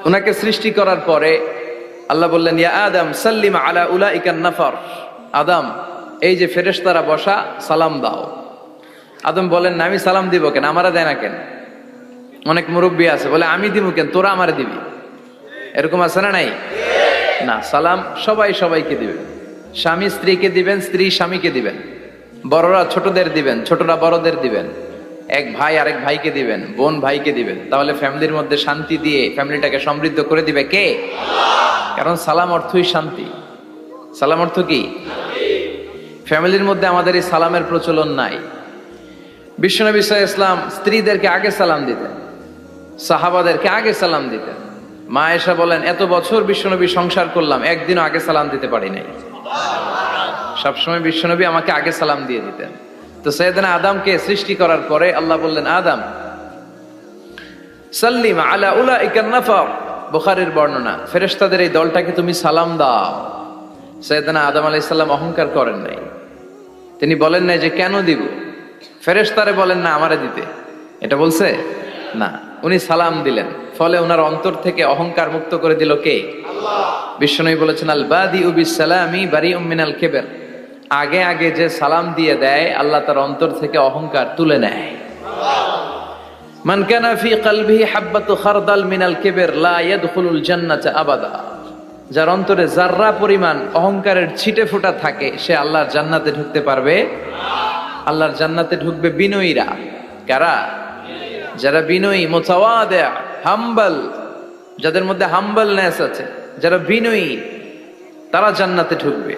ওনাকে সৃষ্টি করার পরে আল্লাহ বললেন, ইয়া আদম সাল্লিম আলা উলাইকান নাফার। আদম, এই যে ফেরেশতারা বসা, সালাম দাও। আদম বলেন, না, আমি সালাম দিব কেন, আমারা দেয় না কেন? অনেক মুরব্বী আছে বলে, আমি দিব কেন, তোরা আমারে দিবি। এরকম আছে না নাই? না, সালাম সবাই সবাইকে দিবেন। স্বামী স্ত্রীকে দিবেন, স্ত্রী স্বামীকে দিবেন, বড়রা ছোটদের দিবেন, ছোটরা বড়দের দিবেন, এক ভাই আরেক ভাইকে দিবেন, বোন ভাইকে দিবেন। তাহলে ফ্যামিলির মধ্যে শান্তি দিয়ে ফ্যামিলিটাকে সমৃদ্ধ করে দিবে কে? কারণ সালাম অর্থই শান্তি। সালাম অর্থ কি? ফ্যামিলির মধ্যে আমাদের এই সালামের প্রচলন নাই। বিশ্বনবী সাল্লাল্লাহু আলাইহি ওয়াসাল্লাম স্ত্রীদেরকে আগে সালাম দিতেন, সাহাবাদেরকে আগে সালাম দিতেন। মা আয়েশা বলেন, এত বছর বিশ্বনবী সংসার করলাম, একদিনও আগে সালাম দিতে পারি নাই। সবসময় বিশ্বনবী আমাকে আগে সালাম দিয়ে দিতেন। তো সাইয়েদনা আদমকে সৃষ্টি করার পরে আল্লাহ বললেন, আদম সাল্লিম আলা উলাইকান নাফার। বুখারীর বর্ণনা, ফেরেশতাদের এই দলটাকে তুমি সালাম দাও। সাইয়েদনা আদম আলাইহিস সালাম অহংকার করেন নাই। তিনি বলেন নাই যে কেন দিব, ফেরেশতারে বলেন না আমারে দিতে, এটা বলছে না। উনি সালাম দিলেন, ফলে ওনার অন্তর থেকে অহংকার মুক্ত করে দিল কে? আল্লাহ। বিশ্বনবী বলেছেন, আল বাদিউ বিসসালামি বারিউম মিনাল কিবর। আগে আগে যে সালাম দিয়ে দেয়, আল্লাহ তার অন্তর থেকে অহংকার তুলে নেয়। মান কানা ফি কলবিহি হাববাতু খারদাল মিনাল কিবর লা ইয়াদখুলুল জান্নাতা আবাদা। যার অন্তরে যাররা পরিমাণ অহংকারের ছিটে ফোঁটা থাকে, সে আল্লাহর জান্নাতে ঢুকতে পারবে না। আল্লাহর জান্নাতে ঢুকবে বিনয়ীরা। কারা? যারা বিনয়ী, মুতাওয়াদি, হাম্বল, যাদের মধ্যে হাম্বলনেস আছে, যারা বিনয়ী, তারা জান্নাতে ঢুকবে।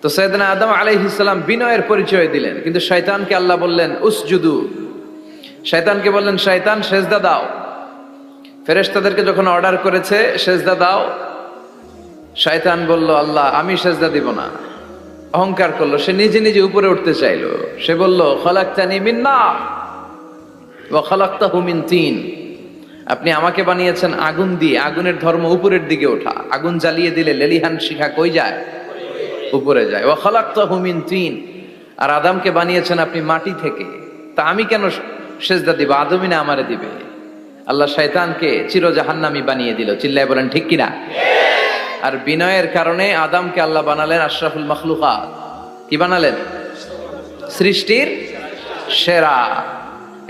তো সাইয়েদনা আদম আলাইহিস সালাম বিনয়ের পরিচয় দিলেন, কিন্তু শয়তানকে আল্লাহ বললেন উসজুদু। শয়তানকে বললেন, শয়তান সেজদা দাও। ফেরেশতাদেরকে যখন অর্ডার করেছে সেজদা দাও, শয়তান বলল, আল্লাহ আমি সেজদা দিব না। অহংকার করলো, সে নিজে নিজে উপরে উঠতে চাইলো। সে বলল, খলাকতানি মিন নার ওয়া খলাকতাহু মিন তিন। আপনি আমাকে বানিয়েছেন আগুন দিয়ে, আগুনের ধর্ম উপরের দিকে ওঠা। আগুন জ্বালিয়ে দিলে লেলিহান শিখা কই যায়? উপরে যায়। ওয়া খলাকতাহু মিন তিন। আর আদমকে বানিয়েছেন আপনি মাটি থেকে, তা আমি কেন সেজদা দিব? আদমই না আমারে দিবে। আল্লাহ শয়তানকে চির জাহান্নামী বানিয়ে দিল। চিল্লায় বলেন ঠিক কিনা? আর বিনয়ের কারণে আদমকে আল্লাহ বানালেন আশরাফুল মাখলুকাত। কি বানালেন? সৃষ্টির সেরা।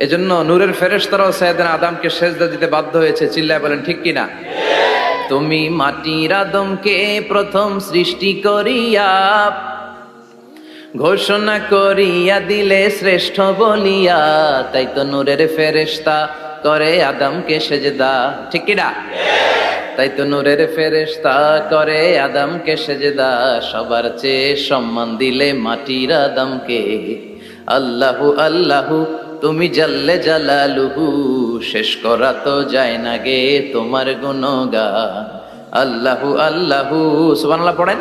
এজন্য নূরের ফেরেশতারাও সাইয়েদনা আদমকে সেজদা দিতে বাধ্য হয়েছে। চিল্লায় বলেন ঠিক কিনা? তুমি মাটির আদমকে প্রথম সৃষ্টি করিয়া ঘোষণা করিয়া দিলে শ্রেষ্ঠ বলিয়া, তাই তো নূরের ফেরেশতা করে আদমকে সেজদা। ঠিক কিনা? তাই তো নূরের ফেরেশতা করে আদমকে সেজদা। সবার চেয়ে সম্মান দিলে মাটির আদমকে। আল্লাহু আল্লাহু তুমি জাল্লে জালালুহু, শেষ করা তো যায় না গে তোমার গুণগান। আল্লাহু আল্লাহু, সুবহানাল্লাহ পড়েন।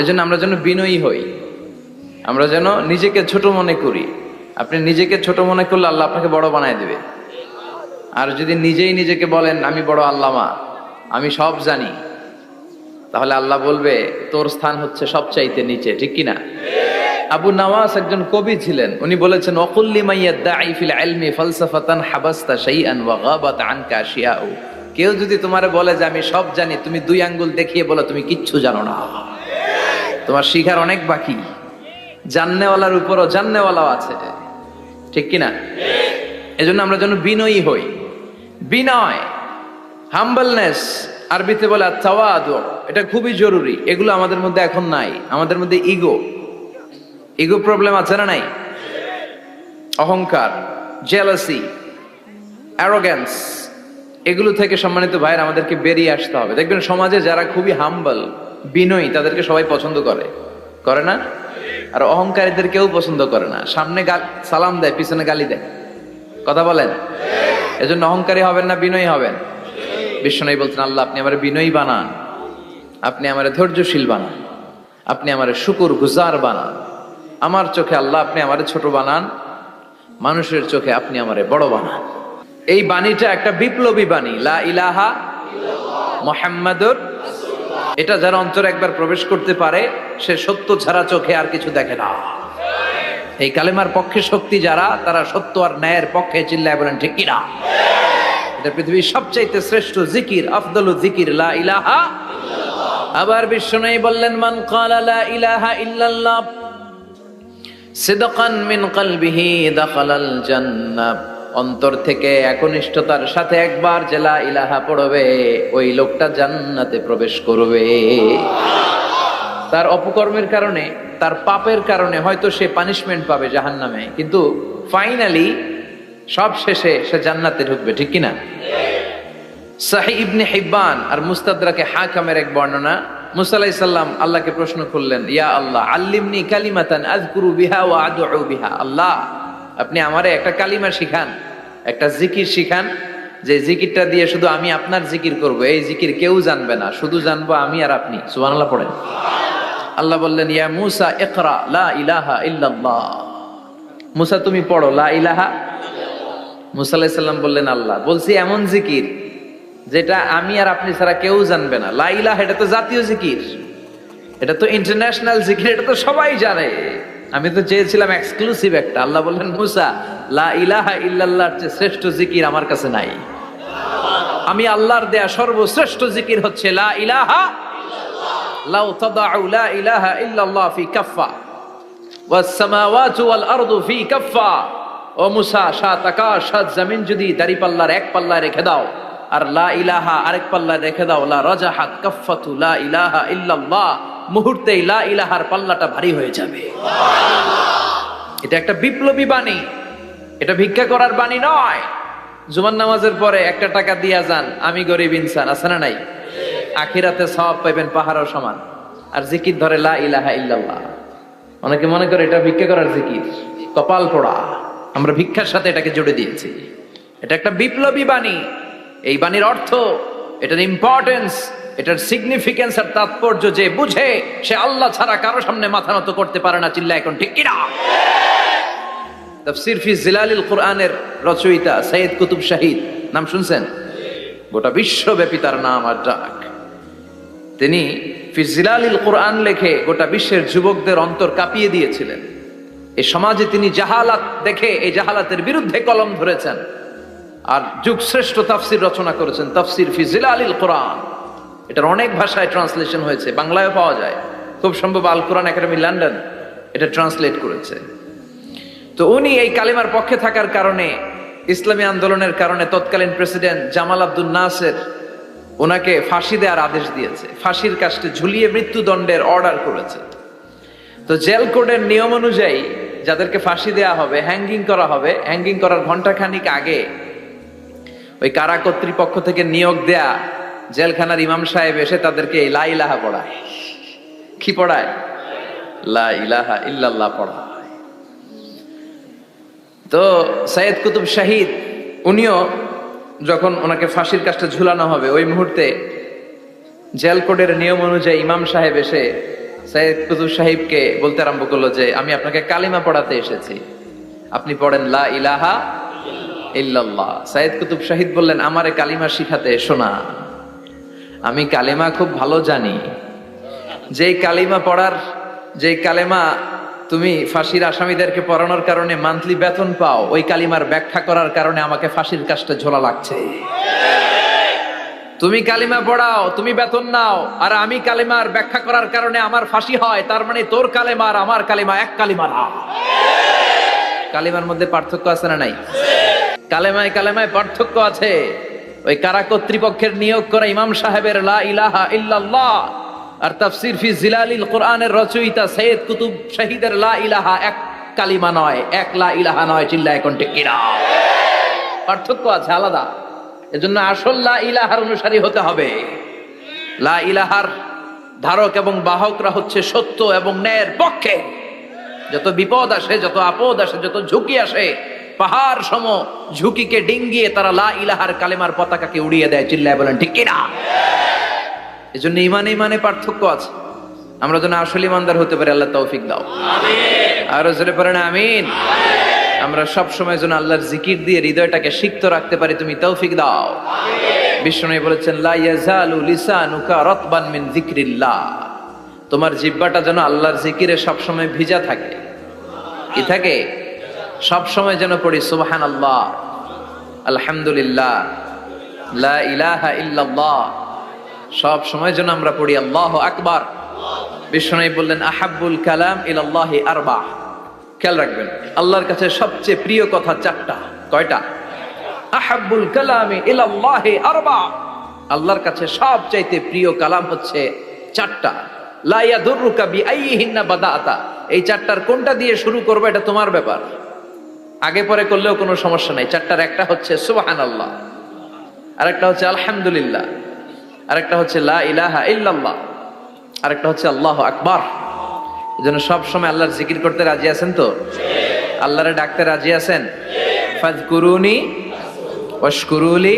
এজন্য আমরা যেন বিনয়ী হই, আমরা যেন নিজেকে ছোট মনে করি। আপনি নিজেকে ছোট মনে করলে আল্লাহ আপনাকে বড় বানায় দিবে। আর যদি নিজেই নিজেকে বলেন আমি বড় আল্লামা, আমি সব জানি, তাহলে আল্লাহ বলবে তোর স্থান হচ্ছে সবচাইতে নিচে। ঠিক কিনা? আবু নাওয়াস একজন কবি ছিলেন। উনি বলেছেন, ওয়াকুল্লি মাইয়াদাই ফিল ইলমি ফালসাফাতান হাবাসতা শাইআন ওয়া গাবাত আনকা আশিয়াউ। কেউ যদি তোমারে বলে যে আমি সব জানি, তুমি দুই আঙ্গুল দেখিয়ে বলো তুমি কিচ্ছু জানো না, তোমার শিখার অনেক বাকি। জাননেওয়ালার উপরও জাননেওয়ালাও আছে। ঠিক কিনা? এজন্য আমরা যেন বিনয়ী হই। বিনয়, হাম্বলনেস, আরবিতে বলে তাওয়াদু, এটা খুবই জরুরি। এগুলো আমাদের মধ্যে এখন নাই। আমাদের মধ্যে ইগো প্রবলেম আছে না নাই? অহংকার, জেলাসি, অ্যারোগ্যান্স, এগুলো থেকে সম্মানিত ভাইয়ের আমাদেরকে বেরিয়ে আসতে হবে। দেখবেন সমাজে যারা খুবই হাম্বল, বিনয়ী, তাদেরকে সবাই পছন্দ করে না? আর অহংকারীদের কেউ পছন্দ করে না। সামনে সালাম দেয়, পিছনে গালি দেয়। কথা বলেন। এজন্য অহংকারী হবেন না, বিনয়ী হবেন। বিশ্বনবী বলছেন, আল্লাহ আপনি আমারে বিনয়ী বানান, আপনি আমারে ধৈর্যশীল বানান, আপনি আমারে শুকর গুজার বানান। আমার চোখে আল্লাহ আপনি আমারে ছোট বানান, মানুষের চোখে আপনি আমারে বড় বানান। এই বাণীটা একটা বিপ্লবী বাণী, লা ইলাহা মুহাম্মাদুর রাসূলুল্লাহ। এটা যারা অন্তরে একবার প্রবেশ করতে পারে, সে সত্য ছাড়া চোখে আর কিছু দেখে না। এই কালেমার পক্ষে শক্তি যারা, তারা সত্য আর ন্যায়ের পক্ষে। চিল্লায় বলেন ঠিক কিনা? এটা পৃথিবীর সবচাইতে শ্রেষ্ঠ জিকির, আফদলু জিকির লা ইলাহা। আবার বিশ্বনবী বললেন, মান ক্বালা লা ইলাহা ইল্লাল্লাহ সিদকান মিন কলবিহি দাখালাল জান্নাহ, অন্তর থেকে একনিষ্ঠতার সাথে একবার যে লা ইলাহা পড়বে ওই লোকটা জান্নাতে প্রবেশ করবে। তার অপকর্মের কারণে, তার পাপের কারণে হয়তো সে পানিশমেন্ট পাবে জাহান্নামে, কিন্তু ফাইনালি সব শেষে সে জান্নাতে ঢুকবে, ঠিক কিনা? সহিহ ইবনে হিব্বান আর মুস্তাদরাকে হাকিমের এক বর্ণনা, মুসা আলাইহিস সালাম আল্লাহকে প্রশ্ন করলেন, ইয়া আল্লাহ আল্লিমনি কালিমাতান আযকুরু বিহা ওয়া আদউ বিহা, আল্লাহ আপনি আমারে একটা কালিমা শিখান, একটা জিকির শিখান, যে জিকিরটা দিয়ে শুধু আমি আপনার জিকির করব, এই জিকির কেউ জানবে না, শুধু জানবো আমি আর আপনি। সুবহানাল্লাহ পড়েন। আল্লাহ বললেন, ইয়া মুসা ইকরা লা ইলাহা ইল্লাল্লাহ, মুসা তুমি পড়ো লা ইলাহা। মুসা আলাইহিস সালাম বললেন, আল্লাহ বলছি এমন জিকির যেটা আমি আর আপনি ছাড়া কেউ জানবে না। লা ইলাহা এটা তো জাতীয় জিকির, এটা তো ইন্টারন্যাশনাল জিকির, এটা তো সবাই জানে, আমি তো চেয়েছিলাম এক্সক্লুসিভ একটা। আল্লাহ বললেন, মুসা লা ইলাহা ইল্লাল্লাহর চেয়ে শ্রেষ্ঠ জিকির আমার কাছে নাই। আমি আল্লাহর দেয়া সর্বশ্রেষ্ঠ জিকির হচ্ছে লা ইলাহা লাউ তাদাউ লা ইলাহা ইল্লাল্লাহ ফি কাফফা ওয়াস সামাওয়াতু ওয়াল আরদু ফি কাফফা। ও মুসা, সাত আকাশ সাত জমিন যদি দাঁড়িপাল্লার এক পাল্লায় রেখে দাও আর লা ইলাহা আরেক পাল্লায় রেখে দাও, লা রাজাহাত কাফফাতু লা ইলাহা ইল্লাল্লাহ, মুহূর্তেই লা ইলাহার পাল্লাটা ভারী হয়ে যাবে। এটা একটা বিপ্লবী বাণী, এটা ভিক্ষা করার বাণী নয়। জুমার নামাজের পরে একটা টাকা দিয়া যান, আমি গরিব ইনসান, আছে না নাই? আখিরাতে সওয়াব পাইবেন পাহাড়ের সমান। আর জিকির ধরে লা ইলাহা ইল্লাল্লাহ, অনেকে মনে করে এটা ভিক্ষা করার জিকির, কপাল পোড়া। আমরা ভিক্ষার সাথে এটাকে জুড়ে দিয়েছি। এটা একটা বিপ্লবী বাণী। এই বাণীর অর্থ, এটার ইম্পর্টেন্স, এটার সিগনিফিকেন্স আর তাৎপর্য যে বুঝে সে আল্লাহ ছাড়া কারো সামনে মাথা নত করতে পারে না। চিল্লা এখন ঠিক কিনা? তাফসীর ফি জিলালিল কুরআনের রচয়িতা সৈয়দ কুতুব শাহিদ, নাম শুনছেন? গোটা বিশ্বব্যাপী তার নাম আর ডাক। তিনি ফি জিলালিল কুরআন লেখে গোটা বিশ্বের যুবকদের অন্তর কাঁপিয়ে দিয়েছিলেন। এই সমাজে তিনি জাহালাত দেখে এই জাহালাতের বিরুদ্ধে কলম ধরেছেন আর যুগ শ্রেষ্ঠ তাফসীর রচনা করেছেন, তাফসীর ফি জিলালিল কুরআন। এটার অনেক ভাষায় ট্রান্সলেশন হয়েছে, বাংলায়ও পাওয়া যায়, খুব সম্ভব আল কোরআন একাডেমি লন্ডন এটা ট্রান্সলেট করেছে। তো উনি এই কালিমার পক্ষে থাকার কারণে, ইসলামী আন্দোলনের কারণে তৎকালীন প্রেসিডেন্ট জামাল আব্দুল নাসের ওনাকে ফাঁসি দেওয়ার আদেশ দিয়েছে, ফাঁসির কাস্টে ঝুলিয়ে মৃত্যুদণ্ডের অর্ডার করেছে। তো জেল কোডের নিয়ম অনুযায়ী যাদেরকে ফাঁসি দেওয়া হবে, হ্যাঙ্গিং করা হবে, হ্যাঙ্গিং করার ঘন্টাখানিক আগে ওই কারা কর্তৃপক্ষ থেকে নিয়োগ দেয়া জেলখানার ইমাম সাহেব এসে তাদেরকে লা ইলাহা পড়ায়। কি পড়ায়? লা ইলাহা ইল্লাল্লাহ পড়ায়। তো সৈয়দ কুতুব শাহিদ উনিও যখন ওনাকে ফাঁসির কাজটা ঝুলানো হবে, ওই মুহূর্তে জেল কোডের নিয়ম অনুযায়ী ইমাম সাহেব এসে সৈয়দ কুতুব সাহিবকে বলতে আরম্ভ করলো যে আমি আপনাকে কালিমা পড়াতে এসেছি, আপনি পড়েন লা ইলাহা ইল্লাল্লাহ। সৈয়দ কুতুব শাহিদ বললেন, আমারে কালিমা শিখাতে এসো না, আমি কালিমা খুব ভালো জানি। যেই কালিমা পড়ার, যেই কালিমা তুমি ফাঁসির আসামিদেরকে পড়ানোর কারণে মান্থলি বেতন পাও, ওই কালিমার ব্যাখ্যা করার কারণে আমাকে ফাঁসির কাজটা ঝোলা লাগছে। তুমি কালিমা পড়াও, তুমি বেতন নাও, আর আমি কালিমার ব্যাখ্যা করার কারণে আমার ফাঁসি হয়, তার মানে তোর কালিমা আর আমার কালিমা এক কালিমা না। কালিমার মধ্যে পার্থক্য আছে না নাই? কালেমায় কালেমায় পার্থক্য আছে। ওই কারা কর্তৃপক্ষের নিয়োগ করা ইমাম সাহেবের লা ইলাহা ইল্লাল্লাহ আর তাফসীর ফি জিলালিল কুরআনের রচয়িতা সৈয়দ কুতুব শাহিদের লা ইলাহা এক কালিমা নয়, এক লা ইলাহা নয়। চিল্লায় এখন ঠিক কিনা? পার্থক্য আছে, আলাদা। এজন্য আসল লা ইলাহার অনুসারী হতে হবে। লা ইলাহার ধারক এবং বাহকরা হচ্ছে সত্য এবং ন্যায়ের পক্ষে। যত বিপদ আসে, যত আপদ আসে, যত ঝুঁকি আসে, পাহাড় সম ঝুঁকিকে ডিঙ্গিয়ে তারা লা ইলাহার কালেমার পতাকাকে উড়িয়ে দেয়। চিল্লায় বলেন ঠিক কিনা? এজন্য ইমানে ইমানে পার্থক্য আছে। আমরা যেন আসলে ইমানদার হতে পারি, আল্লাহ তৌফিক দাও। আরো জোরে পড়েন আমিন। আমরা সব সময় যেন আল্লাহর জিকির দিয়ে হৃদয়টাকে সিক্ত রাখতে পারি, তুমি তৌফিক দাও। বিষ্ণু বলেছেন, লা ইয়াজালু লিসানুকা রাতবান মিন যিকরিল্লাহ, তোমার জিহ্বাটা যেন আল্লাহর জিকিরে সব সময় ভিজা থাকে। কি থাকে? সব সময় যেন পড়ি সুবহানাল্লাহ, আলহামদুলিল্লাহ, লা ইলাহা ইল্লাল্লাহ। সব সময় যেন আমরা পড়ি আল্লাহু আকবার। বিশ্বনবী বললেন আহাব্বুল কালাম ইলাল্লাহি আরবা। খেয়াল রাখবেন, আল্লাহর কাছে সবচেয়ে প্রিয় কথা চারটা। কয়টা? আহাব্বুল কালামি ইলাল্লাহি আরবা। আল্লাহর কাছে সবচাইতে প্রিয় কালাম হচ্ছে চারটা। লা ইয়াদুররুকা বিআইয়িহিন্না বাদাআতা। এই চারটার কোনটা দিয়ে শুরু করবে এটা তোমার ব্যাপার, আগে পরে করলেও কোনো সমস্যা নাই। চারটার একটা হচ্ছে সুবহানাল্লাহ, আরেকটা হচ্ছে আলহামদুলিল্লাহ, আরেকটা হচ্ছে লা ইলাহা ইল্লাল্লাহ, আরেকটা হচ্ছে আল্লাহু আকবার। এজন্য সব সময় আল্লাহর জিকির করতে রাজি আছেন তো? আল্লাহরে ডাকতে রাজি আছেন? ফাযকুরুনি ওয়াশকুরুলি।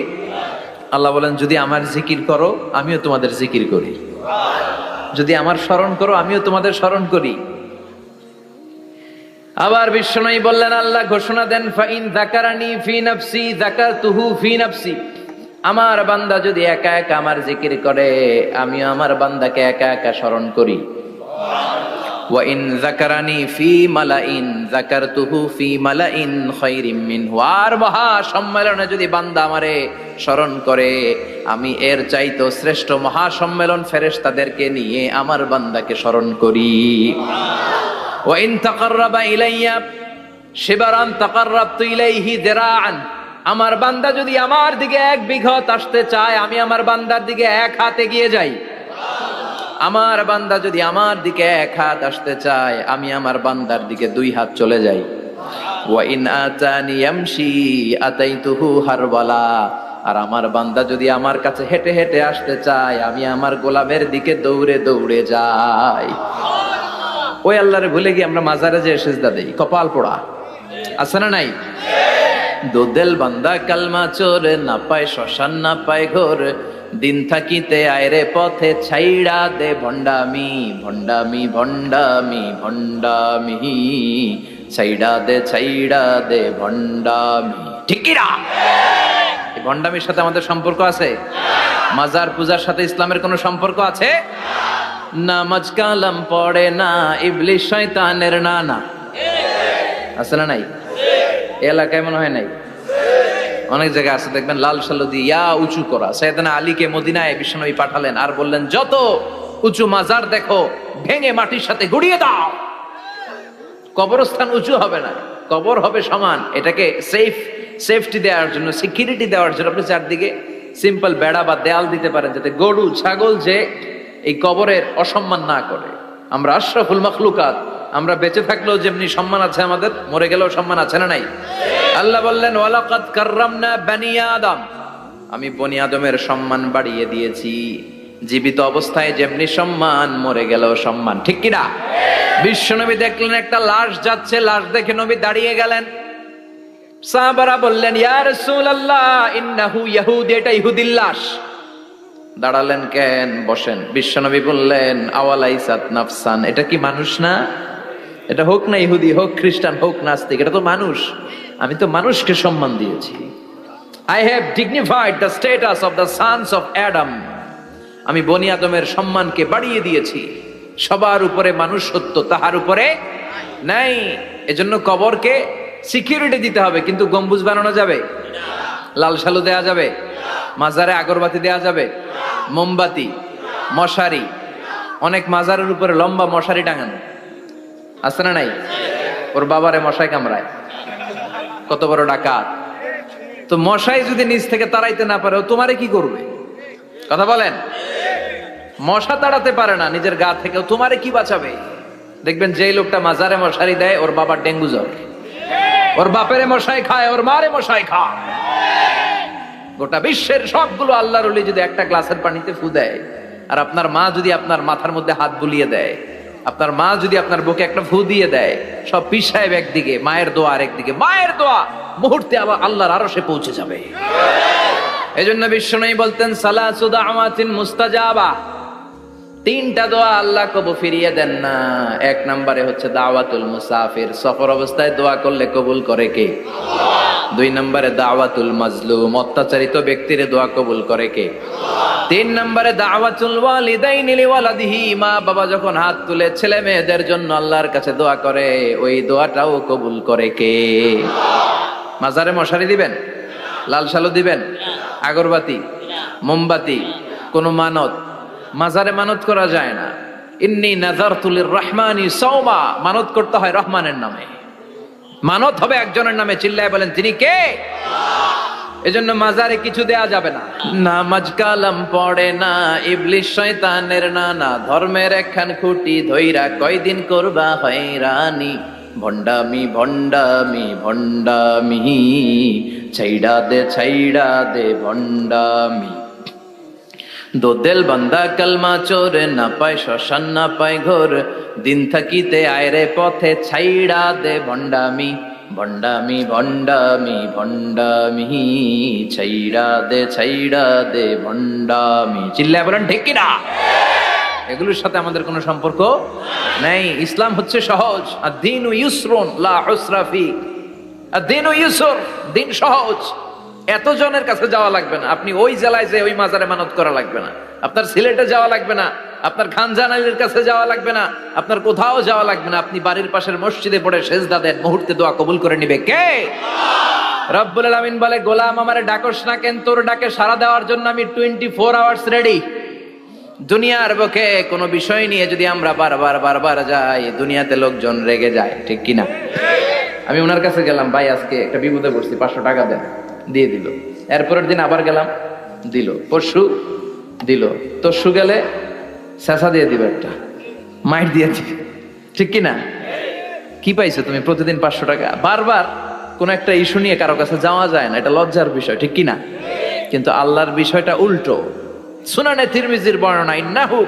আল্লাহ বলেন যদি আমার জিকির করো আমিও তোমাদের জিকির করি, যদি আমার স্মরণ করো আমিও তোমাদের স্মরণ করি। আবার বিশ্বনবী বললেন, আল্লাহ ঘোষণা দেন ফাইন যাকারানি ফি নাফসি যাকারতুহু ফি নাফসি। আমার বান্দা যদি একা একা আমার জিকির করে আমিও আমার বান্দাকে একা একা স্মরণ করি। ওয়া ইন যাকারানি ফি মালাইন যাকারতুহু ফি মালাইন খায়রিম মিনহু। আর মহা সম্মেলনে যদি বান্দা আমারে স্মরণ করে আমি এর চাইতো শ্রেষ্ঠ মহা সম্মেলন ফেরেশতাদেরকে নিয়ে আমার বান্দাকে স্মরণ করি। ওয়া ইন তাকাররাবা ইলাইয়া শিবরান তাকাররাবতু ইলাইহি দিরাআন। আমার বান্দা যদি আমার দিকে এক বিঘত আসতে চায় আমি আমার বান্দার দিকে এক হাত এগিয়ে যাই। আমার বান্দা যদি আমার দিকে এক হাত আসতে চায় আমি আমার বান্দার দিকে দুই হাত চলে যাই। ওয়া ইন আতানি ইয়ামশি আতাইতুহু হারওয়ালা। আর আমার বান্দা যদি আমার কাছে হেঁটে হেঁটে আসতে চায় আমি আমার গোলামের দিকে দৌড়ে দৌড়ে যাই। ওই আল্লাহরে ভুলে গিয়ে আমরা মাজারে যে সিজদা দেই, কপাল পোড়া আছে না নাই? দোদেল বান্দা কালমা চোর, না পায় শ্মশান না পায় ঘোর, দিন থাকিতে আয়রে পথে ছাইড়া দে ভণ্ডামি ভণ্ডামি ভণ্ডামি ভণ্ডামি, ছাইড়া দে ভণ্ডামি। ঠিক কি না? এই ভণ্ডামির সাথে আমাদের সম্পর্ক আছে? মাজার পূজার সাথে ইসলামের কোনো সম্পর্ক আছে? নামাজ কালাম পড়ে না ইবলিশ শয়তানের নানা, আছে না নাই? এলাকায় মনে হয় নাই, অনেক জায়গায় আছে দেখবেন লাল সালু দিয়া উঁচু করা। সাইয়েদনা আলীকে মদিনায় বিশ্বনবী পাঠালেন আর বললেন যত উঁচু মাজার দেখো ভেঙে মাটির সাথে গুড়িয়ে দাও। কবরস্থান উঁচু হবে না, কবর হবে সমান। এটাকে সেফটি দেওয়ার জন্য, সিকিউরিটি দেওয়ার জন্য আপনি চারদিকে সিম্পল বেড়া বা দেয়াল দিতে পারেন যাতে গরু ছাগল যে এই কবরের অসম্মান না করে। আমরা আশরাফুল মাখলুকাত, আমরা বেঁচে থাকলেও যেমনি সম্মান আছে আমাদের, মরে গেলেও সম্মান আছে না নাই? আল্লাহ বললেন ওয়ালাকাদ কাররামনা বানি আদম। আমি বনি আদমের সম্মান বাড়িয়ে দিয়েছি। জীবিত অবস্থায় যেমনি সম্মান, মরে গেলেও সম্মান। ঠিক কি না? বিশ্বনবী দেখলেন একটা লাশ যাচ্ছে, লাশ দেখে নবী দাঁড়িয়ে গেলেন। সাহাবারা বললেন ইয়া রাসূলুল্লাহ ইন্নাহু ইয়াহুদি, এটা ইহুদির লাশ। দাঁড়ালেন কেন? বসেন। বিশ্বনবী বললেন আওয়ালাইসাত নাফসান, এটা কি মানুষ না? এটা হোক না ইহুদি, হোক খ্রিস্টান, হোক নাস্তিক, এটা তো মানুষ। আমি তো মানুষকে সম্মান দিয়েছি। I have dignified the status of the sons of Adam. আমি বনি আদমের সম্মানকে বাড়িয়ে দিয়েছি। সবার উপরে মানুষ সত্য, তাহার উপরে নাই। এজন্য কবরকে সিকিউরিটি দিতে হবে, কিন্তু গম্বুজ বানানো যাবে? লাল সালু দেয়া যাবে? মাজারে আগরবাতি দেয়া যাবে? মোমবাতি, মশারি, অনেক মাজারের উপরে লম্বা মশারি টাঙানো আছে না নাই? ওর বাবারে মশাই কামড়ায়, কত বড় ডাকাত। তো মশাই যদি নিচ থেকে তাড়াইতে না পারে ও তোমারে কি করবে? কথা বলেন। মশা তাড়াতে পারে না নিজের গা থেকে, তোমারে কি বাঁচাবে? দেখবেন যেই লোকটা মাজারে মশারি দেয় ওর বাবার ডেঙ্গু জ্বর, ওর বাপেরে মশাই খায়, ওর মারে মশাই খায়। গোটা বিশ্বের সবগুলো আল্লাহর ওলি যদি একটা গ্লাসের পানিতে ফু দেয়, আর আপনার মা যদি আপনার মাথার মধ্যে হাত বুলিয়ে দেয়, আপনার মা যদি আপনার বুকে একটা ফু দিয়ে দেয়, সব পীর সাহেব একদিকে, মায়ের দোয়া আরেকদিকে। মায়ের দোয়া মুহূর্তে আবার আল্লাহর আরশে পৌঁছে যাবে। এজন্য বিশ্বনবী বলতেন সালাসু দাওয়াতিন মুস্তাজাবা, তিনটা দোয়া আল্লাহ কবুল ফিরিয়ে দেন না। এক নম্বরে হচ্ছে দাওয়াতুল মুসাফির, সফর অবস্থায় দোয়া করলে কবুল করে কে? দুই নম্বরে দাওয়াতুল মাজলুম, অত্যাচারিত ব্যক্তির দোয়া কবুল করে কে? তিন নম্বরে দাওয়াতুল ওয়ালিদাইনি লিওয়ালাদিহি, মা বাবা যখন হাত তুলে ছেলে মেয়েদের জন্য আল্লাহর কাছে দোয়া করে, ওই দোয়াটাও কবুল করে কে? মাজারে মশারি দিবেন? লাল সালু দিবেন? আগরবাতি, মোমবাতি, কোন মানত, মাজারে মানত করা যায় না। ইন্নী নাযারতু লির-রাহমানি সাওমা, মানত করতে হয় রহমানের নামে, মানত হবে একজনের নামে। চিল্লায় বলেন তিনি কে? এজন্য মাজারে কিছু দেয়া যাবে না। নামাজ কালাম পড়ে না ইবলিস শয়তানের নানা, ধর্মের একখান খুঁটি ধইরা কয়দিন করবা হয়রানি। ভণ্ডামি ভণ্ডামি ভণ্ডামি, ছাইড়া দে ভণ্ডামি। দোদেল বান্দা কালমা চোর, না পায় শ্মশান না পায় ঘোর, দিন থাকিতে আয়রে পথে ছাইড়া দে ভণ্ডামি। ভণ্ডামি ভণ্ডামি ভণ্ডামি, ছাইড়া দে ভণ্ডামি। চিল্লায় বলেন ঠিক কিনা? এগুলোর সাথে আমাদের কোনো সম্পর্ক নাই। ইসলাম হচ্ছে সহজ। আদ-দীনু ইউসরুন লা উসরা ফি, আদ-দীনু ইউসর, দিন সহজ। এত জনের কাছে যাওয়া লাগবে না, আপনি ওই জেলায় যে ওই মাজারে মানত করা লাগবে না, আপনার সিলেটে যাওয়া লাগবে না, আপনার খানজান আলীর কাছে যাওয়া লাগবে না, আপনার কোথাও যাওয়া লাগবে না। আপনি বাড়ির পাশের মসজিদে পড়ে সেজদা দেন, মুহূর্তে দোয়া কবুল করে নিবে কে? রব্বুল আলামিন বলে, গোলাম আমারে ডাকস না কেন? তোর ডাকে সাড়া দেওয়ার জন্য আমি 24 আওয়ার্স রেডি। দুনিয়ার বুকে কোনো বিষয় নিয়ে যদি আমরা বারবার যাই, দুনিয়াতে লোকজন রেগে যায়, ঠিক কিনা? আমি ওনার কাছে গেলাম, ভাই আজকে একটা বিপদে পড়ছি, 500 টাকা দেন, দিয়ে দিল। এরপরের দিন আবার গেলাম, দিল। পরশু দিল, তরশু গেলে শেষা দিয়ে দিবে, একটা মাইট দিয়ে দিবে, ঠিক কিনা? কি পাইছো তুমি? প্রতিদিন 500 টাকা। বারবার কোন একটা ইস্যু নিয়ে কারো কাছে যাওয়া যায় না, এটা লজ্জার বিষয়, ঠিক কিনা? কিন্তু আল্লাহর বিষয়টা উল্টো। সুনানে তিরমিজির বর্ণনা, ইন্নাহু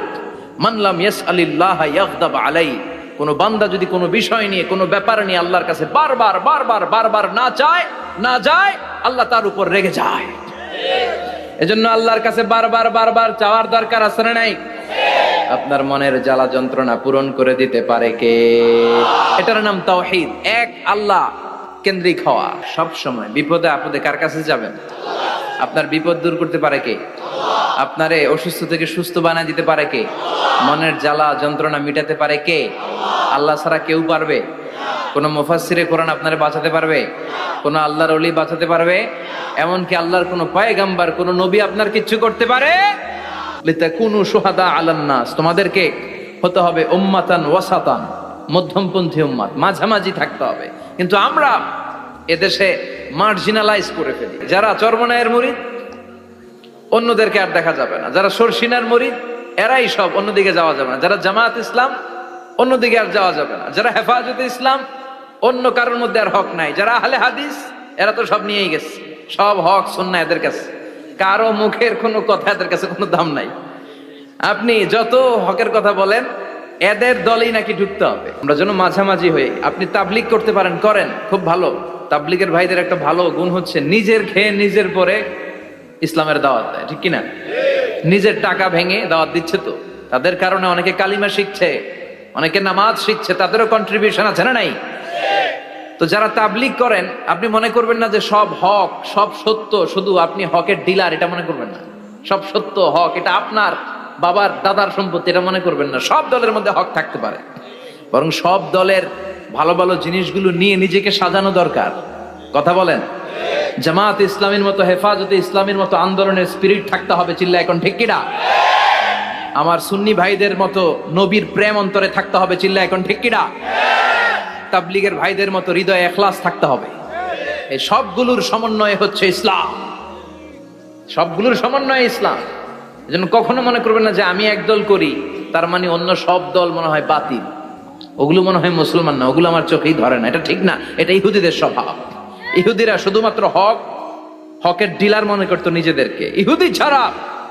মান লাম ইয়াসআলিল্লাহ ইয়াগদাব আলাই, কোন বান্দা যদি কোনো বিষয় নিয়ে, কোনো ব্যাপার নিয়ে আল্লাহর কাছে বারবার না যায়, আল্লাহ তার উপর রেগে যায়। এজন্য আল্লাহর কাছে বারবার চাওয়ার দরকার আছে না নাই? আপনার মনের জ্বালা যন্ত্রণা পূরণ করে দিতে পারে কে? এটার নাম তাওহীদ। এক আল্লাহ কেন্দ্রিক হওয়া। সব সময় বিপদে আপদে কার কাছে যাবেন? আপনার বিপদ দূর করতে পারে কে? আপনারে অসুস্থ থেকে সুস্থ বানায় দিতে পারে কে? মনের জ্বালা যন্ত্রণা মিটাতে পারে কে? আল্লাহ ছাড়া কেউ পারবে? কোন মুফাসসিরে কোরআন আপনারে বাঁচাতে পারবে? কোন আল্লাহর ওলি বাঁচাতে পারবে? এমনকি আল্লাহর কোন পয়গাম্বার, কোন নবী আপনার কিচ্ছু করতে পারে? লিতাকুনু শুহাদা আলান নাস, তোমাদেরকে হতে হবে উম্মাতান ওয়াসাতান, মধ্যমপন্থী উম্মাত, মাঝামাঝি থাকতে হবে। কিন্তু আমরা এদেশে মার্জিনালাইজ করে ফেলি। যারা চরমনায়ের মুরিদ, অন্যদেরকে আর দেখা যাবে না। যারা সরসিনার মুরিদ, এরাই সব, অন্যদিকে যাওয়া যাবে না। যারা জামাত ইসলাম, অন্যদিকে আর যাওয়া যাবে না। যারা হেফাজতে ইসলাম, অন্য কারোর মধ্যে আর হক নাই। যারা আহলে হাদিস, এরা তো সব নিয়েই গেছে, সব হক সুন্নাহ এদের কাছে। কারো মুখের কোনো কথা এদের কাছে কোনো দাম নাই। আপনি যত হকের কথা বলেন, এদের দলেই নাকি ঢুকতে হবে। আমরা যেন মাঝামাঝি হই। আপনি তাবলিগ করতে পারেন, করেন, খুব ভালো। তাবলিগের ভাইদের একটা ভালো গুণ হচ্ছে নিজের খেয়ে নিজের পরে ইসলামের দাওয়াত দেয়, ঠিক কিনা? নিজের টাকা ভেঙে দাওয়াত দিচ্ছে তো, তাদের কারণে অনেকে কালিমা শিখছে, অনেকে নামাজ শিখছে, তাদেরও কন্ট্রিবিউশন আছে না নাই? তো যারা তাবলিগ করেন, আপনি মনে করবেন না যে সব হক, সব সত্য, শুধু আপনি হকের ডিলার, এটা মনে করবেন না। সব সত্য হক এটা আপনার বাবার দাদার সম্পত্তি, এটা মনে করবেন না। সব দলের মধ্যে হক থাকতে পারে, বরং সব দলের ভালো ভালো জিনিসগুলো নিয়ে নিজেকে সাজানো দরকার। কথা বলেন? জামাত ইসলামের মতো, হেফাজতে ইসলামের মতো আন্দোলনের স্পিরিট থাকতে হবে। চিল্লা এখন ঠিক কিনা? আমার সুন্নি ভাইদের মতো নবীর প্রেম অন্তরে থাকতে হবে। চিল্লা এখন ঠিক কিনা? তাবলিগের ভাইদের মতো হৃদয়ে ইখলাস থাকতে হবে। এই সবগুলোর সমন্বয় হচ্ছে ইসলাম, সবগুলোর সমন্বয় ইসলাম। এজন্য কখনো মনে করবেন না যে আমি একদল করি তার মানে অন্য সব দল মনে হয় বাতিল, ওগুলো মনে হয় মুসলমান না, ওগুলো আমার চোখেই ধরে না। এটা ঠিক না, এটা ইহুদিদের স্বভাব। ইহুদিরা শুধুমাত্র হকের ডিলার মনে করতো নিজেদেরকে। ইহুদি ছাড়া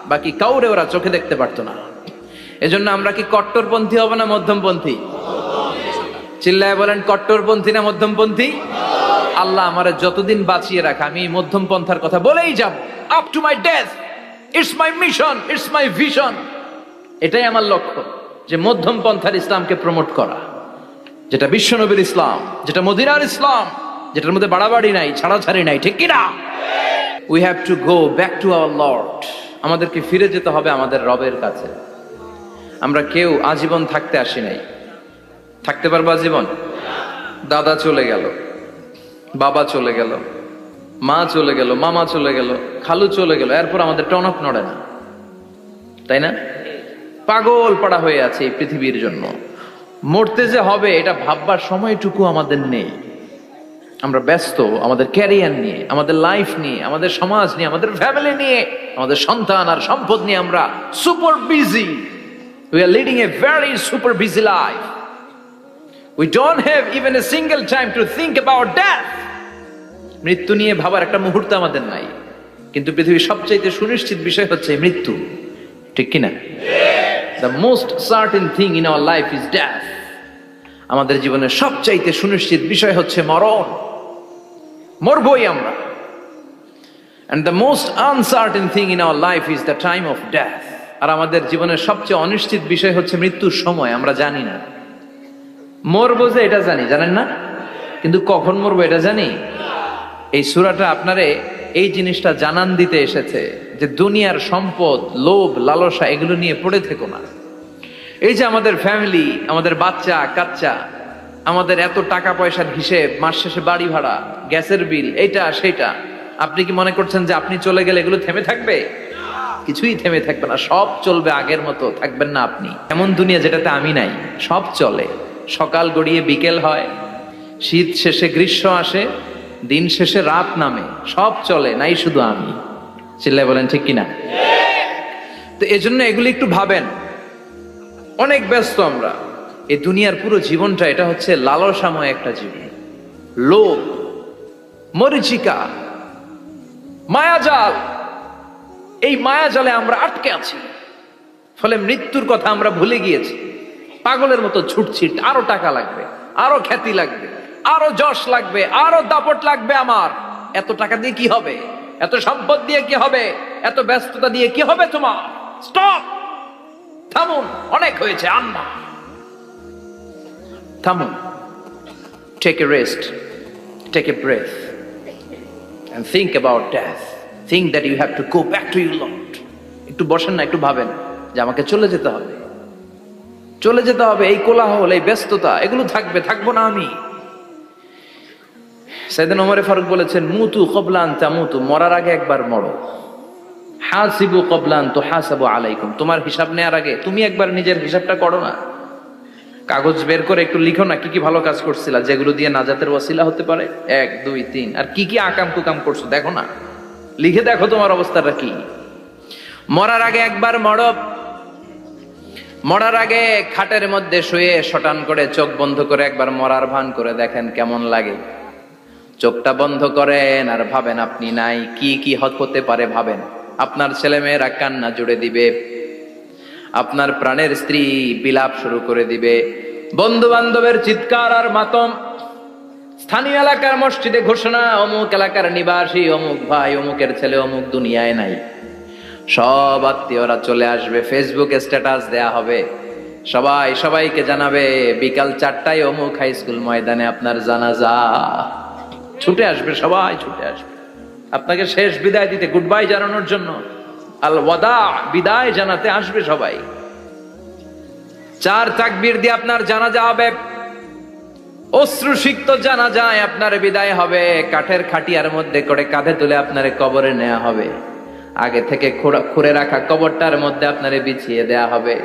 বাকি কাউরে ওরা চোখে দেখতে পারতো না। এজন্য আমরা কি কট্টরপন্থী হব না মধ্যমপন্থী? চিল্লায় বলেন, কট্টরপন্থী না মধ্যমপন্থী? আল্লাহ আমারে যতদিন বাঁচিয়ে রাখা, আমি মধ্যম পন্থার কথা বলেই যাব, up to my death. It's my mission, it's my vision. এটাই আমার লক্ষ্য, যে মধ্যম পন্থার ইসলামকে প্রমোট করা, যেটা বিশ্বনবীর ইসলাম, যেটা মদিনার ইসলাম, যেটার মধ্যে বাড়াবাড়ি নাই, ছাড়াছাড়ি নাই, ঠিক কিনা? We have to go back to our Lord. আমাদেরকে ফিরে যেতে হবে আমাদের রবের কাছে। আমরা কেউ আজীবন থাকতে আসি নাই। থাকতে পারবো আজীবন? দাদা চলে গেল, বাবা চলে গেল, মা চলে গেল, মামা চলে গেল, খালু চলে গেল, এরপর আমাদের টনক নড়ে না, তাই না? পাগল পাড়া হয়ে আছে এই পৃথিবীর জন্য। মরতে যে হবে এটা ভাববার সময়টুকু আমাদের নেই। আমরা ব্যস্ত আমাদের ক্যারিয়ার নিয়ে, আমাদের লাইফ নিয়ে, আমাদের সমাজ নিয়ে, আমাদের ফ্যামিলি নিয়ে, আমাদের সন্তান আর সম্পদ নিয়ে আমরা super busy. We are leading a very super busy life. We don't have even a single time to think about death. মৃত্যু নিয়ে ভাবার একটা মুহূর্ত আমাদের নাই। কিন্তু পৃথিবীর সবচাইতে সুনিশ্চিত বিষয় হচ্ছে মৃত্যু, ঠিক কিনা? The most certain thing in our life is death. আমাদের জীবনের সবচাইতে সুনিশ্চিত বিষয় হচ্ছে মরণ, মরবই আমরা। And the most uncertain thing in our life is the time of death. আর আমাদের জীবনের সবচেয়ে অনিশ্চিত বিষয় হচ্ছে মৃত্যুর সময়। আমরা জানি না। মরবো যে এটা জানি, জানেন না? কিন্তু কখন মরবো এটা জানি? এই সূরাটা আপনারে এই জিনিসটা জানান দিতে এসেছে যে দুনিয়ার সম্পদ, লোভ, লালসা এগুলো নিয়ে পড়ে থেকো না। এই যে আমাদের ফ্যামিলি, আমাদের বাচ্চা কাচ্চা, আমাদের এত টাকা পয়সার হিসেব, মাস শেষে বাড়ি ভাড়া, গ্যাসের বিল, এইটা সেটা, আপনি কি মনে করছেন যে আপনি চলে গেলে এগুলো থেমে থাকবে? কিছুই থেমে থাকবে না, সব চলবে আগের মতো। থাকবেন না আপনি। এমন দুনিয়া যেটাতে আমি নাই, সব চলে। সকাল গড়িয়ে বিকেল হয়, শীত শেষে গ্রীষ্ম আসে, দিন শেষে রাত নামে, সব চলে, নাই শুধু আমি। চিল্লায় বলেন ঠিক কিনা? তো এজন্য এগুলি একটু ভাবেন। অনেক ব্যস্ত আমরা। এই দুনিয়ার পুরো জীবনটা এটা হচ্ছে লালসাময় একটা জীবন। লোভ, মরিচিকা, মায়াজাল, এই মায়াজালে আমরা আটকে আছি। ফলে মৃত্যুর কথা আমরা ভুলে গিয়েছি। পাগলের মতো ছুটছি, আরো টাকা লাগবে, আরো খ্যাতি লাগবে, আরো যশ লাগবে, আরো দাপট লাগবে আমার। এত টাকা দিয়ে কি হবে? এত সম্পদ দিয়ে কি হবে? এত ব্যস্ততা দিয়ে কি হবে তোমার? স্টপ, থামুন, অনেক হয়েছে, আন্না, থামুন। Take a rest, take a breath and think about death. Think that you have to go back to your Lord. একটু বসেন না, একটু ভাবেন যে আমাকে চলে যেতে হবে, চলে যেতে হবে। এই কোলাহল, এই ব্যস্ততা এগুলো থাকবে, থাকবো না আমি। সাইয়েদনা ওমর ফারুক বলেছেন, মুতু ক্বাবলা আন তামুতু, মরার আগে একবার মরো। হাসিবু ক্বাবলা আন তুহাসাবু আলাইকুম, তোমার হিসাব নেওয়ার আগে তুমি একবার নিজের হিসাবটা করো না। কাগজ বের করে একটু লিখো না কি কি ভালো কাজ করছিলা, যেগুলো দিয়ে নাজাতের ওয়াসিলা হতে পারে, 1 2 3, আর কি কি আকাম কুকাম করছো দেখো না, লিখে দেখো তোমার অবস্থাটা কি। মরার আগে একবার মরো। মরার আগে খাটের মধ্যে শুয়ে শটান করে চোখ বন্ধ করে একবার মরার ভান করে দেখেন কেমন লাগে। চোখটা বন্ধ করেন আর ভাবেন আপনি নাই, কি কি হতে পারে ভাবেন। আপনার ছেলে মেয়েরা কান্না জুড়ে দিবে, আপনার প্রাণের স্ত্রী বিলাপ শুরু করে দিবে, বন্ধু বান্ধবের চিৎকার আর মাতম, স্থানীয় এলাকার মসজিদে ঘোষণা, অমুক এলাকার নিবাসী অমুক ভাই অমুকের ছেলে অমুক দুনিয়ায় নাই। সব আত্মীয়রা চলে আসবে, ফেসবুকে স্ট্যাটাস দেয়া হবে, সবাই সবাইকে জানাবে বিকাল 4টায় অমুক হাই স্কুল ময়দানে আপনার জানাজা। ছুটে আসবে, সবাই ছুটে আসবে আপনাকে শেষ বিদায় দিতে, গুড বাই জানানোর জন্য, আল ওয়াদা, বিদায় জানাতে আসবে সবাই। 4 তাকবীর দিয়ে আপনার জানাজা হবে, অশ্রুসিক্ত জানাজায় আপনার বিদায় হবে। কাঠের খাটিয়ার মধ্যে করে কাঁধে তুলে আপনারে কবরে নেওয়া হবে। আগে থেকে খুঁড়ে রাখা কবরটার মধ্যে আপনারে বিছিয়ে দেয়া হবে।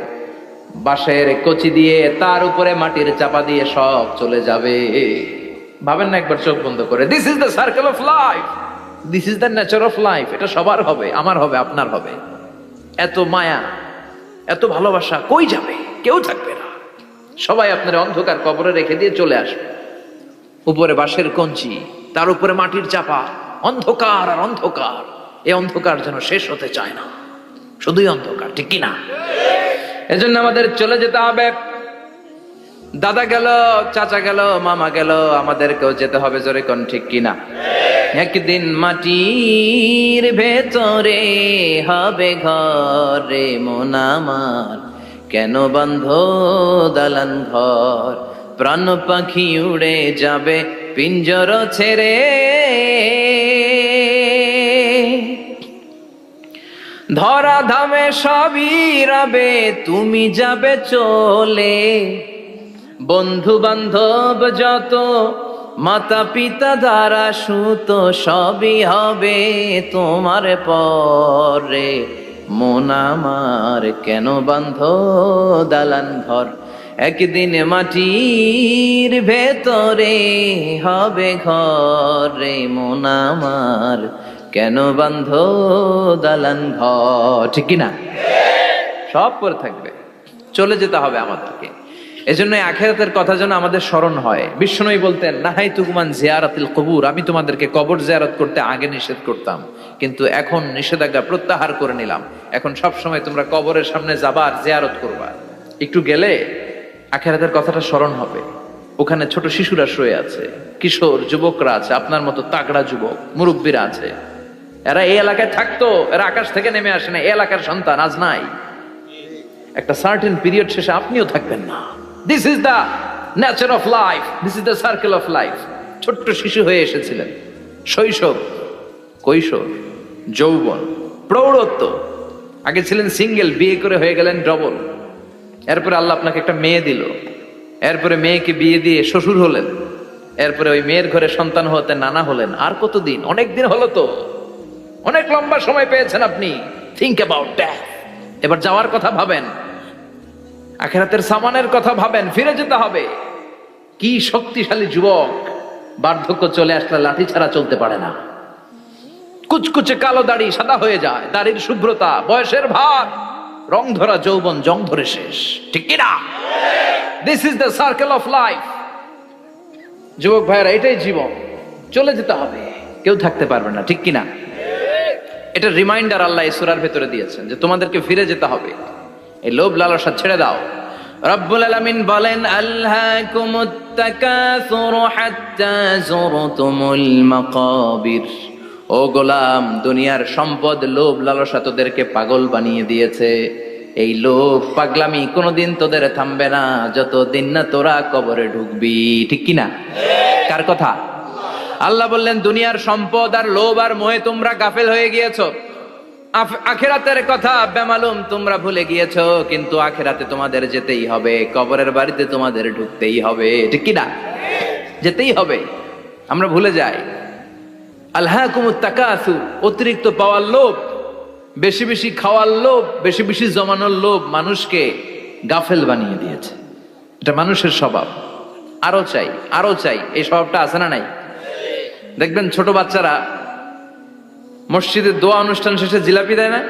বাঁশের কচি দিয়ে তার উপরে মাটির চাপা দিয়ে সব চলে যাবে। ভাবেন না একবার চোখ বন্ধ করে, this is the circle of life, this is the nature of life. এটা সবার হবে, আমার হবে, আপনার হবে। এত মায়া, এত ভালোবাসা কই যাবে? কেউ থাকবে না, সবাই আপনার অন্ধকার কবরে রেখে দিয়ে চলে আসবে। উপরে বাঁশের কঞ্চি, তার উপরে মাটির চাপা, অন্ধকার আর অন্ধকার। এই অন্ধকার যেন শেষ হতে চায় না, শুধুই অন্ধকার, ঠিক কিনা? এজন্য আমাদের চলে যেতে হবে। দাদা গেল, চাচা গেল, মামা গেল, আমাদেরকেও যেতে হবে, জোরে কোন ঠিক কিনা? একদিন মাটির ভেতরে হবে ঘরে মন আমার, কেন বন্ধ দালান ঘর, প্রাণ পাখি উড়ে যাবে পিঞ্জর ছেড়ে। ধরা ধামে সবই রবে, তুমি যাবে চলে। বন্ধু বান্ধব যত মাতা পিতা দ্বারা সুত সবই হবে তোমার পরে, মন আমার কেন বান্ধ দালান ঘর, একদিন মাটির ভেতরে হবে ঘর রে, মন আমার কেন বান্ধ দালান ঘর। ঠিক কিনা? সব পরে থাকবে, চলে যেতে হবে আমাদেরকে। এজন্য আখিরাতের কথা যেন আমাদের স্মরণ হয়। বিশ্বনবী বলতেন, নাহাইতুকুমান জিয়ারাতিল কবুর, আমি তোমাদেরকে কবর জিয়ারত করতে আগে নিষেধ করতাম, কিন্তু এখন নিষেধাজ্ঞা প্রত্যাহার করে নিলাম। এখন সব সময় তোমরা কবরের সামনে যাবা আর জিয়ারত করবা। একটু গেলে আখিরাতের কথাটা স্মরণ হবে। ওখানে ছোট শিশুরা শুয়ে আছে, কিশোর যুবকরা আছে, আপনার মতো তাগড়া যুবক মুরব্বীরা আছে। এরা এই এলাকায় থাকতো, এরা আকাশ থেকে নেমে আসে না, এই এলাকার সন্তান আজ নাই। একটা সার্টেন পিরিয়ড শেষে আপনিও থাকবেন না। This is the nature of life, this is the circle of life. ছোট্ট শিশু হয়ে এসেছিলেন, শৈশব, কৈশোর, যৌবন, প্রৌঢ়ত্ব। আগে ছিলেন সিঙ্গেল, বিয়ে করে হয়ে গেলেন ডবল। এরপরে আল্লাহ আপনাকে একটা মেয়ে দিল, এরপরে মেয়েকে বিয়ে দিয়ে শ্বশুর হলেন, এরপরে ওই মেয়ের ঘরে সন্তান হতে নানা হলেন। আর কতদিন? অনেক দিন হলো তো, অনেক লম্বা সময় পেয়েছেন আপনি। Think about that. এবার যাওয়ার কথা ভাবেন, আখিরাতের সামানের কথা ভাবেন, ফিরে যেতে হবে। কি শক্তিশালী যুবক, বার্ধক্য চলে আসলে লাঠি ছাড়া চলতে পারে না। কুচকুচে কালো দাড়ি সাদা হয়ে যায়, দাড়ির শুভ্রতা, বয়সের ভার, রং ধরা যৌবন জং ধরে শেষ। ঠিক কিনা? This is the circle of life. যুবক ভাইরা, এটাই জীবন, চলে যেতে হবে, কেউ থাকতে পারবে না। ঠিক কিনা? এটা রিমাইন্ডার আল্লাহ এই সূরার ভেতরে দিয়েছেন যে তোমাদেরকে ফিরে যেতে হবে। এই লোভ লালসা ছেড়ে দাও। রব্বুল আলামিন বলেন, আলহাকুমুত তাকাসুর হাত্তা যুরতুমুল মাকাবির। ও গোলাম, দুনিয়ার সম্পদ, লোভ লালসা তোদেরকে পাগল বানিয়ে দিয়েছে। এই লোভ পাগলামি কোনোদিন তোদের থামবে না যতদিন না তোরা কবরে ঢুকবি। ঠিক কিনা? কার কথা? আল্লাহ বললেন, দুনিয়ার সম্পদ আর লোভ আর মোহে তোমরা গাফেল হয়ে গিয়েছো। আখিরাতের কথা বেমালুম তোমরা ভুলে গিয়েছো। কিন্তু আখিরাতে তোমাদের যেতেই হবে, কবরের বাড়িতে তোমাদের ঢুকতেই হবে। ঠিক কিনা? যেতেই হবে। আমরা ভুলে যাই। আলহাকুমুত তাকাসুর, অতিরিক্ত পাওয়ার লোভ, বেশি বেশি খাওয়ার লোভ, বেশি বেশি জমানোর লোভ মানুষকে গাফেল বানিয়ে দিয়েছে। এটা মানুষের স্বভাব। আরো চাই, আরো চাই, এই স্বভাবটা আছে না নাই? দেখবেন ছোট বাচ্চারা মসজিদের দোয়া অনুষ্ঠান শেষে জিলাপি দেয় না?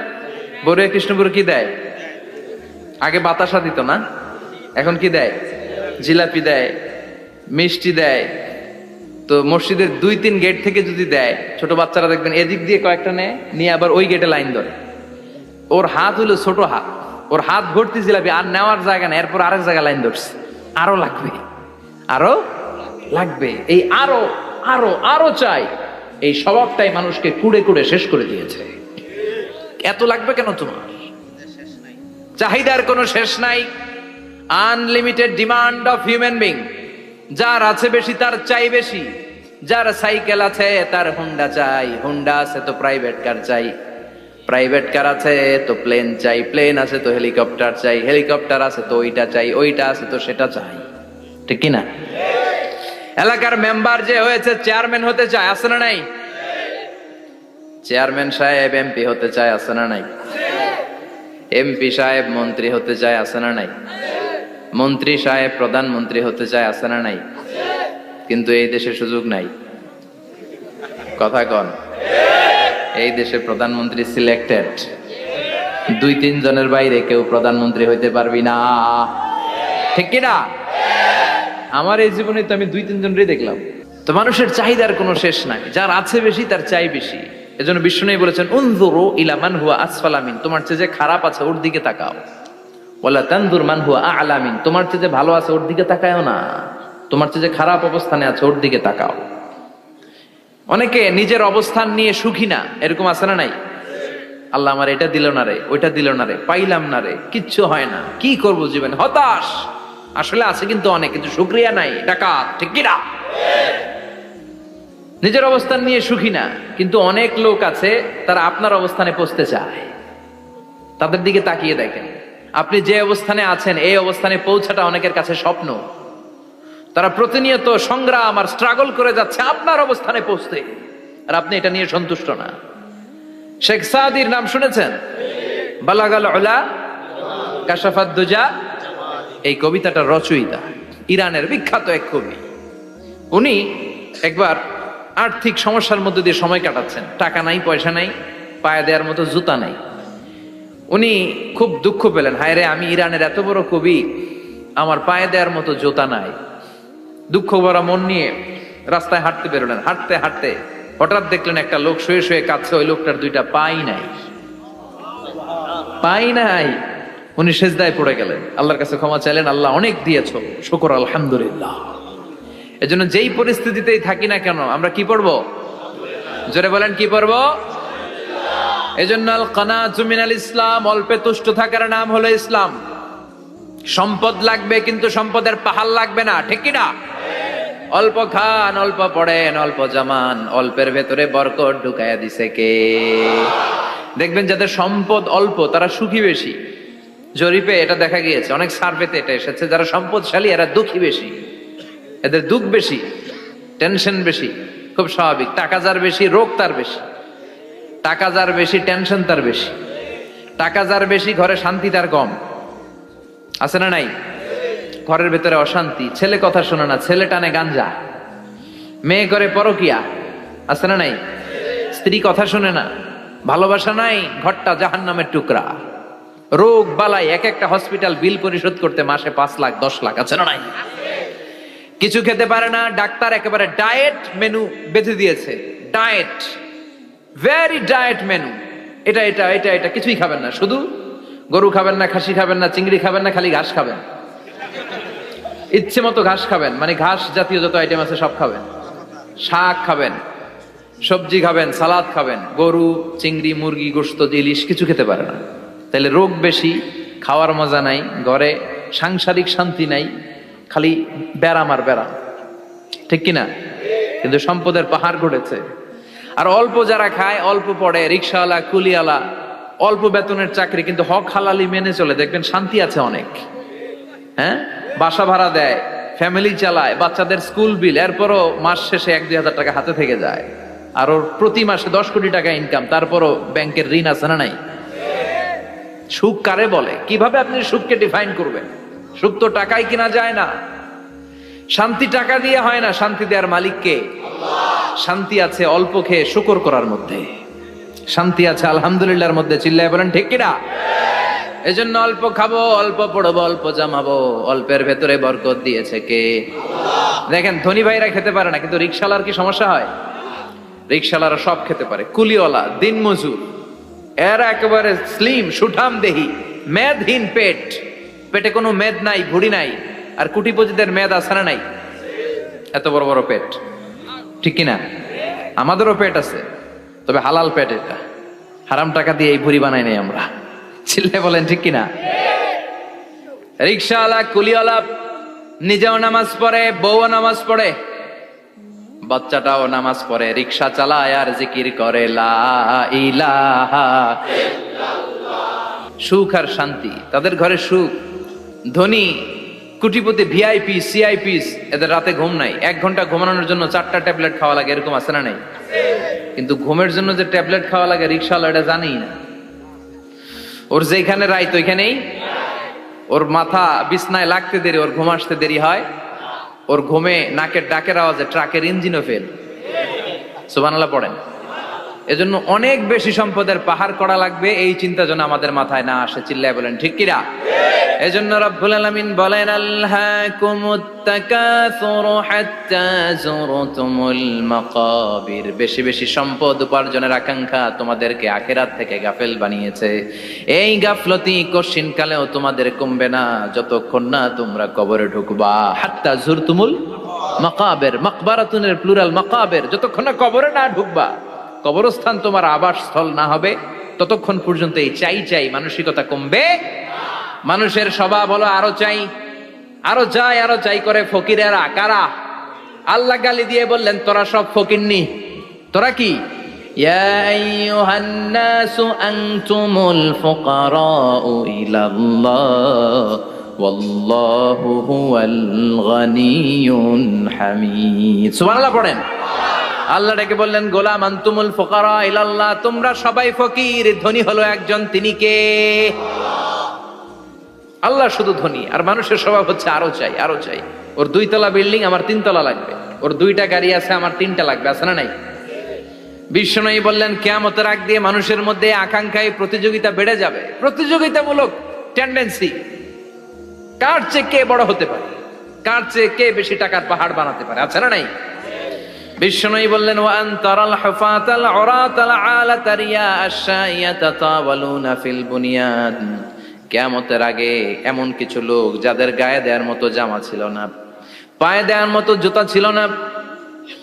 বড়ুয়া কৃষ্ণপুর কি দেয়? আগে বাতাসা দিত না, এখন কি দেয়? জিলাপি দেয়, মিষ্টি দেয়। তো মসজিদের 2-3 গেট থেকে যদি দেয়, ছোট বাচ্চারা দেখবেন এদিক দিয়ে কয়েকটা নেয়, নিয়ে আবার ওই গেটে লাইন ধরে। ওর হাত হলো ছোট হাত, ওর হাত ভর্তি জিলাপি, আর নেওয়ার জায়গা নেই, এরপর আরেক জায়গায় লাইন ধরছে। আরো লাগবে, আরো লাগবে, এই আরো আরো আরো চাই। এই স্বভাবটাই মানুষকে কুড়ে কুড়ে শেষ করে দিয়েছে। এত লাগবে কেন তোমার? চাহিদার কোনো শেষ নাই। Unlimited demand of human being. যার আছে বেশি তার চাই বেশি। যার সাইকেল আছে তার হুন্ডা চাই, হুন্ডা আছে তো প্রাইভেট কার চাই, প্রাইভেট কার আছে তো প্লেন চাই, প্লেন আছে তো হেলিকপ্টার চাই, হেলিকপ্টার আছে তো ওইটা চাই, ওইটা আছে তো সেটা চাই। ঠিক কিনা? এলাকার মেম্বার যে হয়েছে চেয়ারম্যান হতে চায়, আছে না নাই? চেয়ারম্যান সাহেব এমপি হতে চায়, আছে না নাই? এমপি সাহেব মন্ত্রী হতে চায়, আছে না নাই? মন্ত্রী সাহেব প্রধানমন্ত্রী হতে চায়, আছে না নাই? কিন্তু এই দেশে সুযোগ নাই। কথা কন। এই দেশে প্রধানমন্ত্রী সিলেক্টেড। 2-3 জনের বাইরে কেউ প্রধানমন্ত্রী হইতে পারবি না। ঠিক কিনা? আমার এই জীবনে তো আমি 2-3 জনই দেখলাম। তো মানুষের চাহিদার কোনো শেষ নাই। যার আছে বেশি তার চাই বেশি। এজন্য বিষ্ণু বলেছেন, উনজুরু ইলা মান হুয়া আসফালা মিন, তোমার চেয়ে যে খারাপ আছে ওর দিকে তাকাও। ওয়ালা তানজুর মান হুয়া আ'লা মিন, তোমার চেয়ে যে ভালো আছে ওর দিকে তাকায়ও না, তোমার চেয়ে যে খারাপ অবস্থানে আছে ওর দিকে তাকাও। অনেকে নিজের অবস্থান নিয়ে সুখী না, এরকম আছে না নাই? আল্লাহ আমার এটা দিল না রে, ওইটা দিল না রে, পাইলাম না রে, কিচ্ছু হয় না, কি করব জীবনে, হতাশ। আসলে আছে কিন্তু অনেক, কিন্তু শুকরিয়া নাই, ডাকাত। ঠিক কিনা? নিজের অবস্থান নিয়ে সুখী না, কিন্তু অনেক লোক আছে তারা আপনার অবস্থানে পৌঁছতে চায়। তাদের দিকে তাকিয়ে দেখেন, আপনি যে অবস্থানে আছেন এই অবস্থানে পৌঁছাটা অনেকের কাছে স্বপ্ন। তারা প্রতিনিয়ত সংগ্রাম আর স্ট্রাগল করে যাচ্ছে আপনার অবস্থানে পৌঁছতে, আর আপনি এটা নিয়ে সন্তুষ্ট না। শেখ সাদির নাম শুনেছেন? বালাগাল উলা কাশাফাত দুজা, এই কবিতাটার রচয়িতা ইরানের বিখ্যাত এক কবি। উনি একবার আর্থিক সমস্যার মধ্যে দিয়ে সময় কাটাচ্ছেন, টাকা নাই, পয়সা নাই, পায়ে দেওয়ার মতো জুতা নাই। উনি খুব দুঃখ পেলেন, হায় রে, আমি ইরানের এত বড় কবি, আমার পায়ে দেওয়ার মতো জুতা নাই। দুঃখ ভরা মন নিয়ে রাস্তায় হাঁটতে বেরোলেন। হাঁটতে হাঁটতে হঠাৎ দেখলেন একটা লোক শুয়ে শুয়ে কাঁদছে, ওই লোকটার দুইটা পাই নাই, পাই নাই। উনি সেজদায় পড়ে গেলেন, আল্লাহর কাছে ক্ষমা চাইলেন, আল্লাহ অনেক দিয়েছো, শুকর আলহামদুলিল্লাহ। এজন্য যেই পরিস্থিতিতেই থাকি না কেন আমরা কি পড়বো? জোরে বলেন, কি পড়বো? এজন্য আল কানাতু মিনাল ইসলাম, অল্পে তুষ্ট থাকার নাম হলো ইসলাম। সম্পদ লাগবে কিন্তু সম্পদের পাহাড় লাগবে না, ঠিক কি না? অল্প খান, অল্প পড়েন, অল্প জামান, অল্পের ভেতরে বরকত ঢুকাইয়া দিছে কে? দেখবেন যাদের সম্পদ অল্প তারা সুখী বেশি। জরিপে এটা দেখা গিয়েছে, অনেক সার্ভেতে এটা এসেছে, যারা সম্পদশালী এরা দুঃখী বেশি, এদের দুঃখ বেশি, টেনশন বেশি। খুব স্বাভাবিক, টাকা যার বেশি রোগ তার বেশি, টাকা যার বেশি টেনশন তার বেশি, টাকা যার বেশি ঘরে শান্তি তার কম। আছে না নাই? ঘরের ভেতরে অশান্তি, ছেলে কথা শোনে না, ছেলে টানে গাঞ্জা, মেয়ে করে পরকিয়া। আছে না নাই? স্ত্রী কথা শোনে না, ভালোবাসা নাই, ঘরটা জাহান্নামের টুকরা। রোগ বালাই, এক একটা হসপিটাল বিল পরিশোধ করতে মাসে 5 লাখ 10 লাখ। আছে না নাই? কিছু খেতে পারে না, ডাক্তার একেবারে ডায়েট মেনু বেঁধে দিয়েছে। ডায়েট, ভেরি ডায়েট মেনু, এটা এটা এটা এটা কিছুই খাবেন না, শুধু গরু খাবেন না, খাসি খাবেন না, চিংড়ি খাবেন না, খালি ঘাস খাবেন। ইচ্ছে মতো ঘাস খাবেন, মানে ঘাস জাতীয় যত আইটেম আছে সব খাবেন। শাক খাবেন, সবজি খাবেন, সালাদ খাবেন। গরু, চিংড়ি, মুরগি, গোশত, ইলিশ কিছু খেতে পারে না। তাহলে রোগ বেশি, খাওয়ার মজা নাই, ঘরে সাংসারিক শান্তি নাই, খালি ব্যারাম আর ব্যারাম, ঠিক কিনা? কিন্তু সম্পদের পাহাড় গড়েছে। আর অল্প যারা খায়, অল্প পড়ে, রিক্সাওয়ালা, কুলিওয়ালা, অল্প বেতনের চাকরি, কিন্তু হক হালালি মেনে চলে, দেখবেন শান্তি আছে অনেক। হ্যাঁ, বাসা ভাড়া দেয়, ফ্যামিলি চালায়, বাচ্চাদের স্কুল বিল, এরপরও মাস শেষে 1-2 হাজার টাকা হাতে থেকে যায়। আর ওর প্রতি মাসে 10 কোটি টাকা ইনকাম, তারপরও ব্যাংকের ঋণ আছে না নাই? সুখ কারে বলে? কিভাবে আপনি সুখকে ডিফাইন করবেন? সুখ তো টাকায় কিনা যায় না, শান্তি টাকা দিয়ে হয় না, শান্তি দেওয়ার মালিক কে? শান্তি আছে অল্প খেয়ে শুকর করার মধ্যে, শান্তি আছে আলহামদুলিল্লাহর মধ্যে। চিল্লায় বলেন ঠিক কিনা? এজন্য অল্প খাবো, অল্প পড়বো, অল্প জামাবো, অল্পের ভেতরে বরকত দিয়েছে কে? দেখেন, ধনী ভাইরা খেতে পারে না, কিন্তু রিক্সাওয়ালার কি সমস্যা হয়? রিক্সাওয়ালারা সব খেতে পারে। কুলিওয়ালা, দিনমজুর, এরা একেবারে স্লিম সুঠাম দেহি, মেদহীন পেট, পেটে কোনো মেদ নাই, ভুড়ি নাই। আর কুটিপতিদের মেদ আছে না নাই? এত বড় বড় পেট, ঠিক কিনা? আমাদেরও পেট আছে, তবে হালাল পেট, এটা হারাম টাকা দিয়ে এই ভুড়ি বানাই নাই আমরা। চিল্লে বলেন ঠিক কিনা? রিক্সাওয়ালা, কুলিওয়ালা নিজেও নামাজ পড়ে, বউও নামাজ পড়ে, বাচ্চাটাও নামাজ পড়ে, রিক্সা চালায় আর জিকির করে লা ইলাহা ইল্লাল্লাহ। সুখ আর শান্তি, তাদের ঘরে সুখ। ধনী কুটিপতি, ভিআইপি, সিআইপিস, এদের রাতে ঘুম নাই। 1 ঘন্টা ঘুমানোর জন্য 4টা ট্যাবলেট খাওয়া লাগে, এরকম আছে না নাই? কিন্তু ঘুমের জন্য যে ট্যাবলেট খাওয়া লাগে রিক্সাওয়ালা এটা জানেই না। ওর যেখানে রাইত ওইখানেই, ওর মাথা বিছনায় লাগতে দেরি, ওর ঘুম আসতে দেরি হয়। ওর ঘুমে নাকের ডাকের আওয়াজে ট্রাকের ইঞ্জিনও ফেল। সুবহানাল্লাহ পড়েন। এজন্য অনেক বেশি সম্পদের পাহাড় করা লাগবে, এই চিন্তা যেন আমাদের মাথায় না আসে। চিল্লায় বলেন ঠিক কিনা? এজন্য রব্বুল আলামিন বলেন, আল্হাকুমুত তাকাসুরু হাত্তা যুরতুমুল মাকাবির। বেশি বেশি সম্পদ উপার্জনের আকাঙ্ক্ষা তোমাদেরকে আখিরাত থেকে গাফেল বানিয়েছে। এই গাফলতি কশিনকালেও তোমাদের কমবে না যতক্ষণ না তোমরা কবরে ঢুকবা। হাত্তা যুরতুমুল মাকাবির, মাকবারাতুনের প্লুরাল মাকাবির, যতক্ষণ না কবরে না ঢুকবা, কবরস্থান তোমার আবাসস্থল না হবে, ততক্ষণ পর্যন্ত এই চাই চাই মানসিকতা কমবে। মানুষের স্বভাব হলো আরো চাই, আরো চাই, আরো চাই করে। ফকিরেরা কারা? আল্লাহ গালি দিয়ে বললেন, তোরা সব ফকিরনি। তোরা কি? ইয়া আইয়ুহান নাসু আনতুমুল ফুকারাউ ইলাল্লাহ ওয়াল্লাহু হুয়াল গনিয়ুল হামিদ। সুবহানাল্লাহ পড়েন। আল্লাহ ডেকে বললেন, গোলাম আনতুমুল ফুকারা ইলাল্লাহ, তোমরা সবাই ফকির, ধনী হলো একজন, তিনি কে? আল্লাহ শুধু ধনী, আর মানুষের স্বভাব হচ্ছে আরো চাই আরো চাই। ওর 2 তলা বিল্ডিং, আমার 3 তলা লাগবে। ওর 2টা গাড়ি আছে, আমার 3টা লাগবে। আছে না নাই? বিশ্বনবী বললেন, কিয়ামতের আগ দিয়ে মানুষের মধ্যে আকাঙ্ক্ষায় প্রতিযোগিতা বেড়ে যাবে, প্রতিযোগিতামূলক টেন্ডেন্সি। কার চেয়ে কে বড় হতে পারে, কার চেয়ে কে বেশি টাকার পাহাড় বানাতে পারে। আছে না নাই? বিশ্বনবী বললেন, ওয়া আনতারাল হুফাতাল উরাতাল আলাতা রিয়া আশ-শাইয়াতা তাওয়ালুনা ফিল বুনিয়ান। কিয়ামতের আগে এমন কিছু লোক যাদের গায়ে দেওয়ার মতো জামা ছিল না, পায়ে দেওয়ার মতো জুতা ছিল না,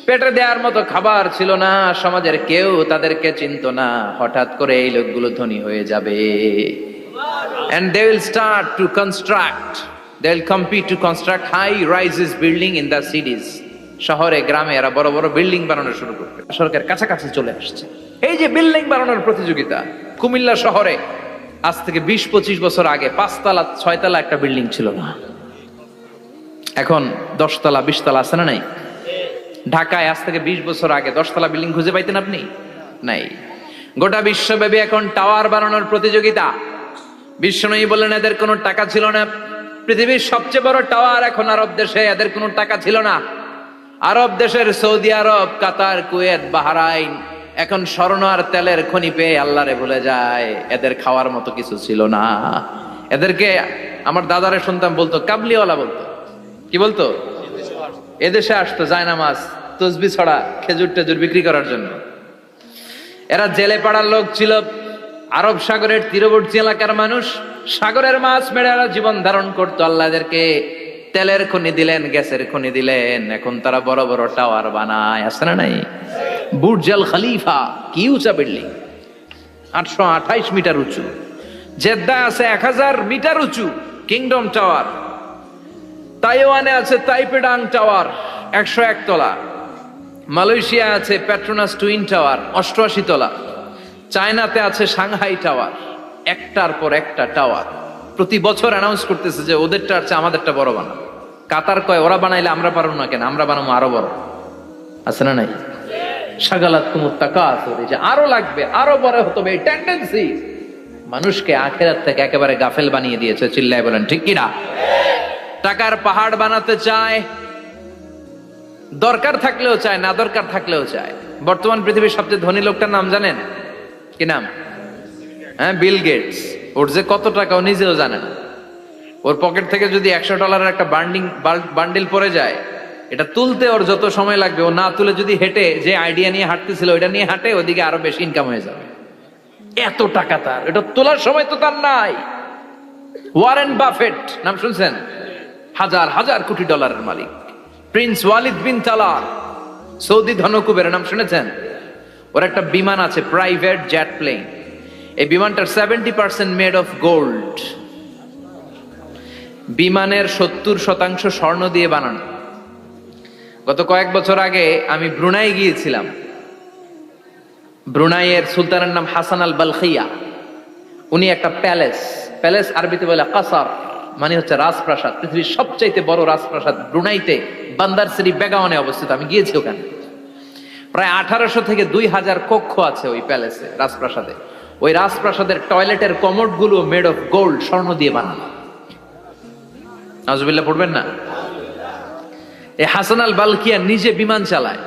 পেটে দেওয়ার মতো খাবার ছিল না, সমাজের কেউ তাদেরকে চিনতো না। হঠাৎ করে এই লোকগুলো ধনী হয়ে যাবে। And they will start to construct, they will compete to construct high rises building in the cities. শহরে গ্রামে এরা বড় বড় বিল্ডিং বানানো শুরু করবে। সরকার কাছাকাছি চলে আসছে। এই যে বিল্ডিং বানানোর প্রতিযোগিতা, কুমিল্লা শহরে আজ থেকে 20-25 বছর আগে 5 তলা 6 তলা একটা বিল্ডিং ছিল না, এখন 10 তলা 20 তলা। আছে না নাই? ঢাকায় আজ থেকে 20 বছর আগে 10 তলা বিল্ডিং খুঁজে পাইতেন আপনি? নাই। গোটা বিশ্বব্যাপী এখন টাওয়ার বানানোর প্রতিযোগিতা। বিশ্বনবী বললেন, এদের কোনো টাকা ছিল না। পৃথিবীর সবচেয়ে বড় টাওয়ার এখন আরব দেশে, এদের কোনো টাকা ছিল না। আরব দেশের সৌদি আরব, কাতার, কুয়েত, বাহরাইন এখন স্বর্ণ আর তেলের খনি পেয়ে আল্লাহরে ভুলে যায়। এদের খাওয়ার মতো কিছু ছিল না। এদেরকে আমার দাদারে শুনতাম বলতো কাবলিওয়ালা বলতো। কি বলতো? এদেশে আসতো জায়নামাজ, তসবি ছড়া, খেজুর টেজুর বিক্রি করার জন্য। এরা জেলে পাড়ার লোক ছিল। আরব সাগরের তীরবর্তী এলাকার মানুষ, সাগরের মাছ মেরে এরা জীবন ধারণ করতো। আল্লাহ এদেরকে তেলের খনি দিলেন, গ্যাসের খনি দিলেন, এখন তারা বড় বড় টাওয়ার বানায়। আছে না নাই? বুর্জ আল খলিফা, কি উঁচা বিল্ডিং, 828 মিটার উঁচু। জেদ্দা আছে 1000 মিটার উঁচু কিংডম টাওয়ার। তাইওয়ানে আছে তাইপেডাং টাওয়ার 101 তলা। মালয়েশিয়া আছে পেট্রোনাস টুইন টাওয়ার 88 তলা। চায়নাতে আছে সাংহাই টাওয়ার, একটার পর একটা টাওয়ার। প্রতি বছর অ্যানাউন্স করতেছে যে ওদেরটা আছে আমাদেরটা বড় বানাবো। কাতার কয়, ওরা বানাইলে আমরা পারবো না কেন, আমরা বানাবো আরো বড়। আছে না নাই? শাগালাত কুমুত তাকাসুর, যে আরো লাগবে, আরো বড় হতে হবে, এই টেন্ডেন্সি মানুষকে আখিরাত থেকে একেবারে গাফেল বানিয়ে দিয়েছে। চিল্লায় বলেন ঠিক কিনা? টাকার পাহাড় বানাতে চায়, দরকার থাকলেও চায়, না দরকার থাকলেও চায়। বর্তমান পৃথিবীর সবচেয়ে ধনী লোকটার নাম জানেন? কি নাম? হ্যাঁ, বিল গেটস। ওর যে কত টাকা ও নিজেও জানে না। ওর পকেট থেকে যদি $100 একটা বান্ডিল পড়ে যায়, এটা তুলতে ওর যত সময় লাগবে, ও না তুলে যদি হেঁটে, যে আইডিয়া নিয়ে হাঁটতেছিল ওইটা নিয়ে হাঁটে, ওদিকে আরো বেশি ইনকাম হয়ে যাবে। এত টাকা তার, এটা তোলার সময় তো তার নাই। ওয়ারেন বাফেট নাম শুনছেন? হাজার হাজার কোটি ডলারের মালিক। Prince Walid bin Talal, Saudi ধনকুবের নাম শুনেছেন? ওর একটা বিমান আছে, প্রাইভেট জেট প্লেন। এই বিমানটার 70% মেড অফ গোল্ড। বিমানের 70% স্বর্ণ দিয়ে বানানো। গত কয়েক বছর আগে আমি ব্রুনাই গিয়েছিলাম। ব্রুনাইয়ের সুলতানের নাম হাসান আল বালখিয়া। উনি একটা প্যালেস আরবিতে বলে কাসার, মানে হচ্ছে রাজপ্রাসাদ। পৃথিবীর সবচাইতে বড় রাজপ্রাসাদ ব্রুনাইতে বান্দার সিরি বেগাওয়ানে অবস্থিত। আমি গিয়েছি ওখানে। প্রায় 1800 থেকে 2000 কক্ষ আছে ওই প্যালেসে, রাজপ্রাসাদে। ওই রাজপ্রাসাদের টয়লেটের কমোড গুলো মেড অফ গোল্ড, স্বর্ণ দিয়ে বানানো। নাউজুবিল্লাহ পড়বেন না? এই হাসান আল বালকিয়া নিজে বিমান চালায়।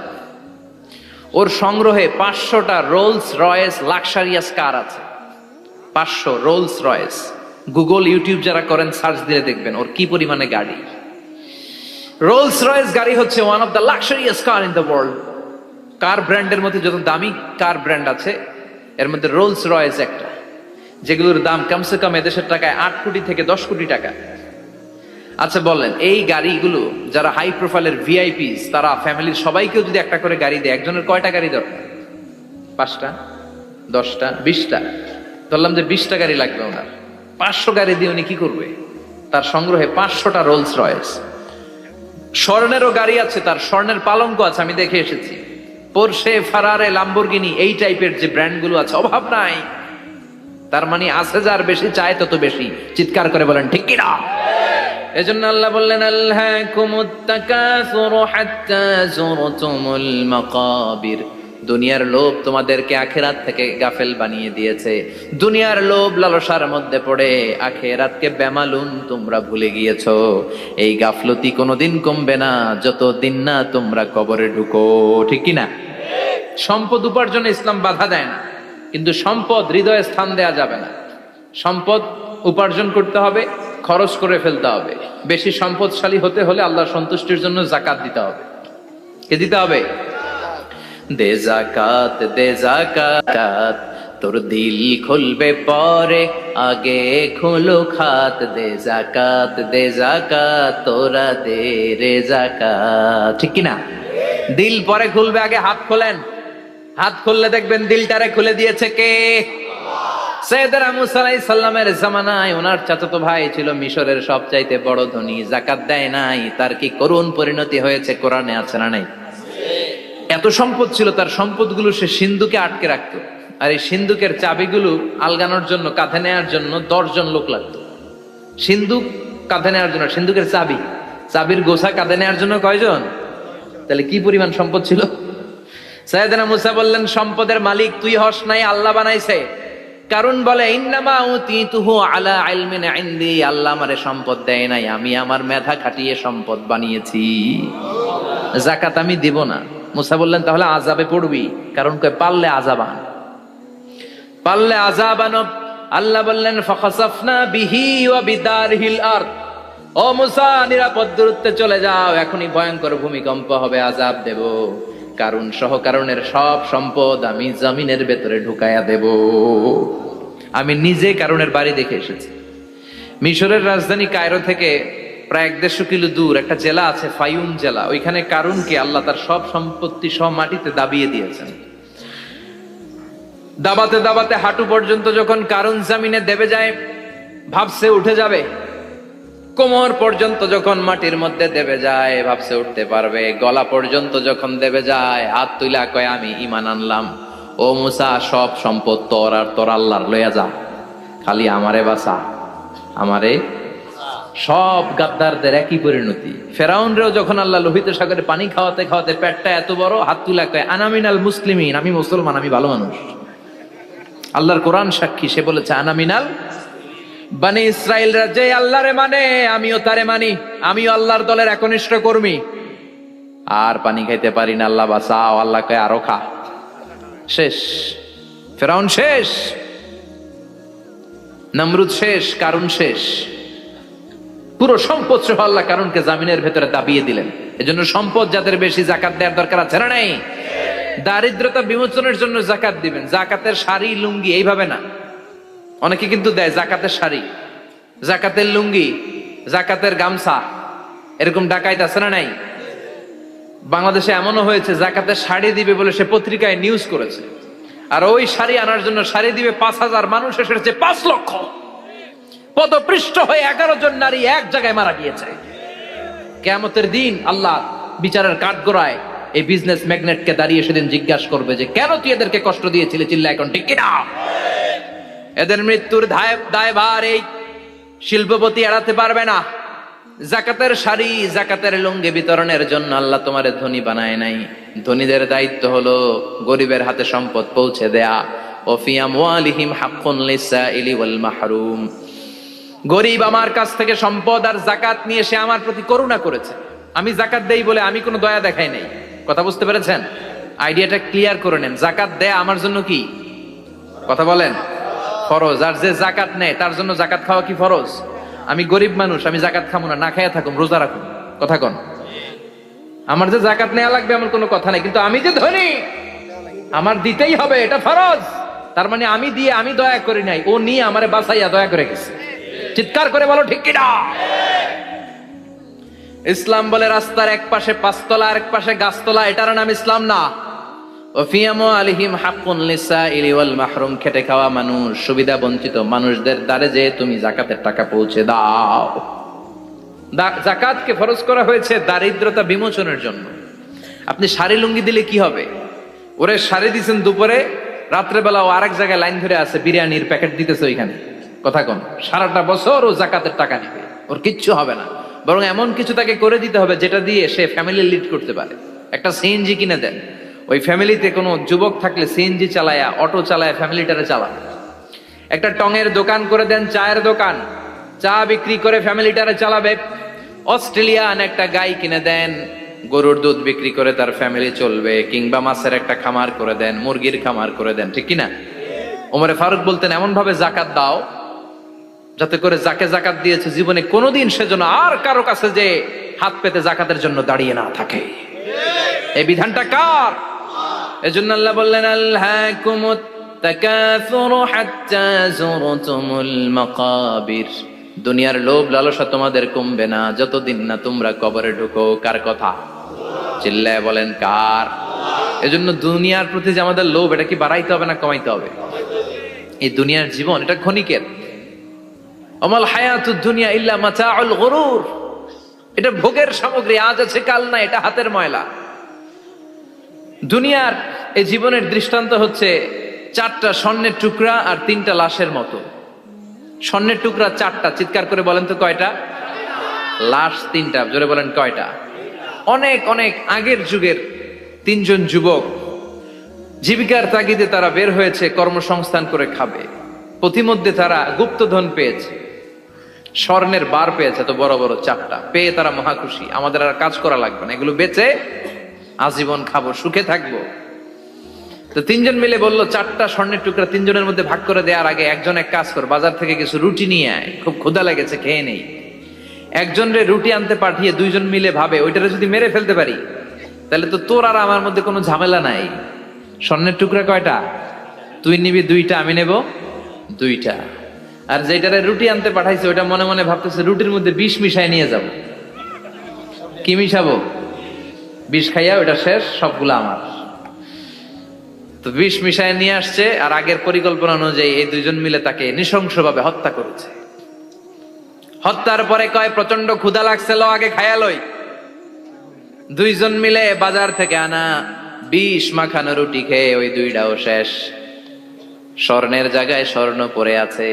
ওর সংগ্রহে 500টা রোলস রয়েস লাক্সারিয়াস কার আছে। 500 রোলস রয়েস। গুগল, ইউটিউব যারা করেন সার্চ দিলে দেখবেন ওর কি পরিমাণে গাড়ি। রোলস রয়েস গাড়ি হচ্ছে one of the luxurious car in the world. Car ব্র্যান্ডের মধ্যে যত দামি কার ব্র্যান্ড আছে, এর মধ্যে রোলস রয়েস একটা, যেগুলোর দাম কমসে কম এদেশের টাকায় 8 কোটি থেকে 10 কোটি টাকা। আচ্ছা বলেন, এই গাড়িগুলো যারা হাই প্রোফাইলের ভিআইপিস, তারা ফ্যামিলির সবাইকেও যদি একটা করে গাড়ি দেয়, একজনের কয়টা গাড়ি দরকার? 5টা, 10টা, 20টা। ধরলাম যে 20টা গাড়ি লাগবে ওনার। 500 গাড়ি দিয়ে উনি কি করবে? তার সংগ্রহে 500টা রোলস রয়েস। স্বর্ণেরও গাড়ি আছে, তার স্বর্ণের পালঙ্ক আছে, আমি দেখে এসেছি। পোরশে, ফারারে, লাম্বরগিনি, এই টাইপের যে ব্র্যান্ডগুলো আছে, অভাব নাই। তার মানে আছে, যার বেশি চায় তত বেশি। চিৎকার করে বলেন ঠিক কিনা? এজন্য আল্লাহ বললেন আল্লাকুমুত তাকাসুরু হাত্তা যুরতুমুল মাকাবির। দুনিয়ার লোভ তোমাদেরকে আখিরাত থেকে গাফেল বানিয়ে দিয়েছে। দুনিয়ার লোভ লালসার মধ্যে পড়ে আখিরাতকে বেমালুম তোমরা ভুলে গিয়েছো। এই গাফলতি কোনোদিন কমবে না যতদিন না তোমরা কবরে ঢুকো, ঠিক কি না? সম্পদ উপার্জনে ইসলাম বাধা দেয় না, কিন্তু সম্পদ হৃদয়ে স্থান দেয়া যাবে না। সম্পদ উপার্জন করতে হবে, খরচ করে ফেলতে হবে। বেশি সম্পদশালী হতে হলে আল্লাহর সন্তুষ্টির জন্য জাকাত দিতে হবে। কে দিতে হবে? দে জাকাত, দে জাকাত, তোর দিল খুলবে পরে, আগে খোলো খাত। দে জাকাত, দে জাকাত, তোরা দে রে জাকাত, ঠিক কিনা? দিল পরে খুলবে, আগে হাত খোলেন। হাত খুললে দেখবেন দিলটারে খুলে দিয়েছে কে? সাইয়েদনা মুসা আলাইহিস সালামের জামানায় ওনার চাচাতো ভাই ছিল মিশরের সবচাইতে বড় ধনী, যাকাত দেয় নাই। তার কি করুণ পরিণতি হয়েছে কোরআনে আছে না নাই? এত সম্পদ ছিল, তার সম্পদগুলো সে সিন্ধুকে আটকে রাখতো। আর এই সিন্ধুকের চাবিগুলো আলগানোর জন্য, কাঁধে নেওয়ার জন্য 10 জন লোক লাগতো। সিন্ধুক কাঁধে নেওয়ার জন্য, সিন্ধুকের চাবির গোছা কাঁধে নেওয়ার জন্য কয়জন? তাহলে কি পরিমাণ সম্পদ ছিল? সাইয়েদনা মুসা বললেন, সম্পদের মালিক তুই হস নাই, আল্লাহ বানাইছে। কারণ বলে ইন্নামা উতিতুহু আলা ইলমিন ইনদি, আল্লাহ আমারে সম্পদ দেয় নাই, আমি আমার মেধা খাটিয়ে সম্পদ বানিয়েছি। যাকাত আমি দিব না। মুসা বললেন তাহলে আযাবে পড়বি, কারণ কয় পারলে আযাবান, পারলে আযাবান। আল্লাহ বললেন ফাখাসাফনা বিহি ওয়া বিদারহিল আরদ, ও মুসা নিরাপদ দূরত্বে চলে যাও, এখনই ভয়ঙ্কর ভূমিকম্প হবে, আযাব দেব। কারণ সহ কারণের সব সম্পদ আমি জমিনের ভেতরে ঢুকায়া দেব। আমি নিজে কারণের বাড়ি দেখে এসেছি। মিশরের রাজধানী কায়রো থেকে প্রায় 150 কিলো দূর একটা জেলা আছে, ফায়ুম জেলা। ওইখানে কারুনকে আল্লাহ তার সব সম্পত্তি সব মাটিতে দাবিয়ে দিয়েছেন। দাবাতে দাবাতে হাঁটু পর্যন্ত যখন কারুন জামিনে দেবে যায়, ভাবছে উঠে যাবে। কোমর পর্যন্ত যখন মাটির মধ্যে দেবে যায়, ভাবছে উঠতে পারবে। গলা পর্যন্ত যখন দেবে যায়, হাত তুইলা কয় আমি ঈমান আনলাম। ও মুসা, সব সম্পদ তোর আর তোর আল্লাহর লইয়া যা, খালি আমারে বাঁচা, আমারে। সব গাদ্দারদের একই পরিণতি। ফেরাউনরেও যখন আল্লাহ লোহিত সাগরে পানি খাওয়াতে খাওয়াতে পেটটা এত বড়, হাত তুলা কয় আনামিনাল মুসলিমিন, আমি মুসলমান, আমি ভালো মানুষ। আল্লাহর কোরআন সাক্ষী, সে বলেছে আনামিনাল বনি ইসরাইলরা যে আল্লাহরে মানে আমিও তারে মানি, আমিও আল্লাহর দলের একনিষ্ঠ কর্মী। আর পানি খাইতে পারি না, আল্লাহ বাঁচাও। আল্লাহ কয় আরো খা। শেষ, ফেরাউন শেষ, নমরুদ শেষ, কারুন শেষ। পুরো সম্পদ সহ আল্লাহ কারুনকে জামিনের ভেতরে দাবিয়ে দিলেন। এজন্য সম্পদ যাদের বেশি, যাকাত দেওয়ার দরকার আছে না নাই? দারিদ্রতা বিমোচনের জন্য যাকাত দিবেন। যাকাতের শাড়ি লুঙ্গি এইভাবে না, অনেকে কিন্তু দেয় জাকাতের শাড়ি, জাকাতের লুঙ্গি, জাকাতের গামছা, এরকম ডাকাইত আছে না নাই? বাংলাদেশে এমনও হয়েছে জাকাতের শাড়ি দিবে বলে সে পত্রিকায় নিউজ করেছে, আর ওই শাড়ি আনার জন্য শাড়ি দিবে 5000, মানুষ এসেছে 5 লক্ষ। পদপৃষ্ঠ হয়ে 11 জন নারী এক জায়গায় মারা গিয়েছে। কিয়ামতের দিন আল্লাহ বিচারের কাঠগড়ায় এই বিজনেস ম্যাগনেটকে দাঁড়িয়ে সেদিন জিজ্ঞাসা করবে যে কেন তুই এদেরকে কষ্ট দিয়েছিলি? চিল্লা এখন ঠিক কিনা? এদের মৃত্যুর দায়ভার এই শিল্পপতি এড়াতে পারবে না। যাকাতের শাড়ি, যাকাতের লুঙ্গি বিতরণের জন্য আল্লাহ তোমারে ধনী বানায় নাই। ধনীদের দায়িত্ব হলো গরিবের হাতে সম্পদ পৌঁছে দেয়া। ওয়া ফি আমওয়ালিহিম হাক্কুন লিসাইলি ওয়াল মাহরুম। গরিব আমার কাছ থেকে সম্পদ আর যাকাত নিয়ে সে আমার প্রতি করুণা করেছে, আমি যাকাত দেই বলে আমি কোনো দয়া দেখাই নাই। কথা বুঝতে পেরেছেন? আইডিয়াটা ক্লিয়ার করে নেন। যাকাত দেয়া আমার জন্য কি? কথা বলেন, ফরজ। আর যে যাকাত নেয় তার জন্য যাকাত খাওয়া কি ফরজ? আমি গরিব মানুষ, আমি যাকাত খাবো না, না খাইয়া থাকুম, রোজা রাখুন। কথা কন। আমার যে যাকাত নেওয়া লাগবে এমন কোনো কথা নাই, কিন্তু আমি যে ধনী আমার দিতেই হবে, এটা ফরজ। তার মানে আমি দিয়ে আমি দয়া করি নাই, ও নিয়ে আমারে বাঁচাইয়া দয়া করে গেছে। চিৎকার করে বলো ঠিক কিনা? ইসলাম বলে রাস্তার এক পাশে 5 তলা আর এক পাশে গাছতলা, এটার নাম ইসলাম না। আলিহিম হাক্কুন লিসাইলি ওয়াল মাহরুম। খেটে খাওয়া মানুষ, সুবিধা বঞ্চিত মানুষদের দ্বারে যে তুমি যাকাতের টাকা পৌঁছে দাও। যাকাতকে ফরজ করা হয়েছে দারিদ্রতা বিমোচনের জন্য। আপনি শাড়ি লুঙ্গি দিলে কি হবে? ওরে শাড়ি দিচ্ছেন দুপুরে, রাত্রেবেলা ও আরেক জায়গায় লাইন ধরে আছে, বিরিয়ানির প্যাকেট দিতেছে ওইখানে। কথা কন, সারাটা বছর ও যাকাতের টাকা নিবে, ওর কিচ্ছু হবে না। বরং এমন কিছু তাকে করে দিতে হবে যেটা দিয়ে সে ফ্যামিলি লিড করতে পারে। একটা সিএনজি কিনে দেন, ওই ফ্যামিলিতে কোনো যুবক থাকলে সিএনজি চালায়া, অটো চালায়া ফ্যামিলিটারে চালাবে। একটা টঙের দোকান করে দেন, চায়ের দোকান, চা বিক্রি করে ফ্যামিলিটারে চালাবে। অস্ট্রেলিয়ান একটা গাই কিনে দেন, গরুর দুধ বিক্রি করে তার ফ্যামিলি চলবে। কিংবা মাছের একটা খামার করে দেন, মুরগির খামার করে দেন, ঠিক কিনা? ওমরে ফারুক বলতেন এমন ভাবে জাকাত দাও যাতে করে যাকে জাকাত দিয়েছে জীবনে কোনোদিন সেজন্য আর কারো কাছে যে হাত পেতে জাকাতের জন্য দাঁড়িয়ে না থাকে। এই বিধানটা কার? এজন্য আল্লাহ বললেন আল্লাহকুমুত তাকাসুরু হাত্তা যুরতুমুল মাকাবির। দুনিয়ার লোভ লালসা তোমাদের কমবে না যতদিন না তোমরা কবরে ঢুকো। কার কথা? চিল্লায় বলেন কার? এজন্য দুনিয়ার প্রতি যে আমাদের লোভ, এটা কি বাড়াইতে হবে না কমাইতে হবে? এই দুনিয়ার জীবন এটা ক্ষণিকের। আমাল হায়াতুদ দুনিয়া ইল্লা মাতাউল গুরুর। এটা ভোগের সামগ্রী, আজ আছে কাল না, এটা হাতের ময়লা। দুনিয়ার এই জীবনের দৃষ্টান্ত হচ্ছে 4টা স্বর্ণের টুকরা আর 3টা লাশের মতো। স্বর্ণের টুকরা 4টা, চিৎকার করে বলেন তো কয়টা? লাশ 3টা, জোরে বলেন কয়টা? অনেক অনেক আগের যুগের 3জন যুবক জীবিকার তাগিদে তারা বের হয়েছে কর্মসংস্থান করে খাবে। পথিমধ্যে তারা গুপ্তধন পেয়েছে, স্বর্ণের বার পেয়েছে, তো বড় বড় 4টা পেয়ে তারা মহা খুশি। আমাদের আর কাজ করা লাগবে না, এগুলো বেচে আজীবন খাবো, সুখে থাকবো। তো 3জন মিলে বললো 4টা স্বর্ণের টুকরা 3জনের মধ্যে ভাগ করে দেওয়ার আগে একজন এক কাজ কর, বাজার থেকে কিছু রুটি নিয়ে আয়, খুব ক্ষুধা লেগেছে, খেয়ে নেই। একজনরে রুটি আনতে পাঠিয়ে 2জন মিলে ভাবে ওইটারে যদি মেরে ফেলতে পারি তাহলে তো তোর আর আমার মধ্যে কোনো ঝামেলা নাই। স্বর্ণের টুকরা কয়টা? তুই নিবি 2টা, আমি নেব 2টা। আর যেটারে রুটি আনতে পাঠাইছে ওইটা মনে মনে ভাবতেছে রুটির মধ্যে বিষ মিশাই নিয়ে যাব। কি মিশাবো? বিষ খাইয়া ওইটা শেষ, সবগুলো আমার। তো বিষ মিশায় নিয়ে আসছে, আর আগের পরিকল্পনা অনুযায়ী এই 2জন মিলে তাকে নৃশংসভাবে হত্যা করেছে। হত্যার পরে কয় প্রচন্ড ক্ষুধা লাগছে, লো আগে খায়া লই। 2জন মিলে বাজার থেকে আনা বিষ মাখানো রুটি খেয়ে ওই 2টাও শেষ। স্বর্ণের জায়গায় স্বর্ণ পড়ে আছে,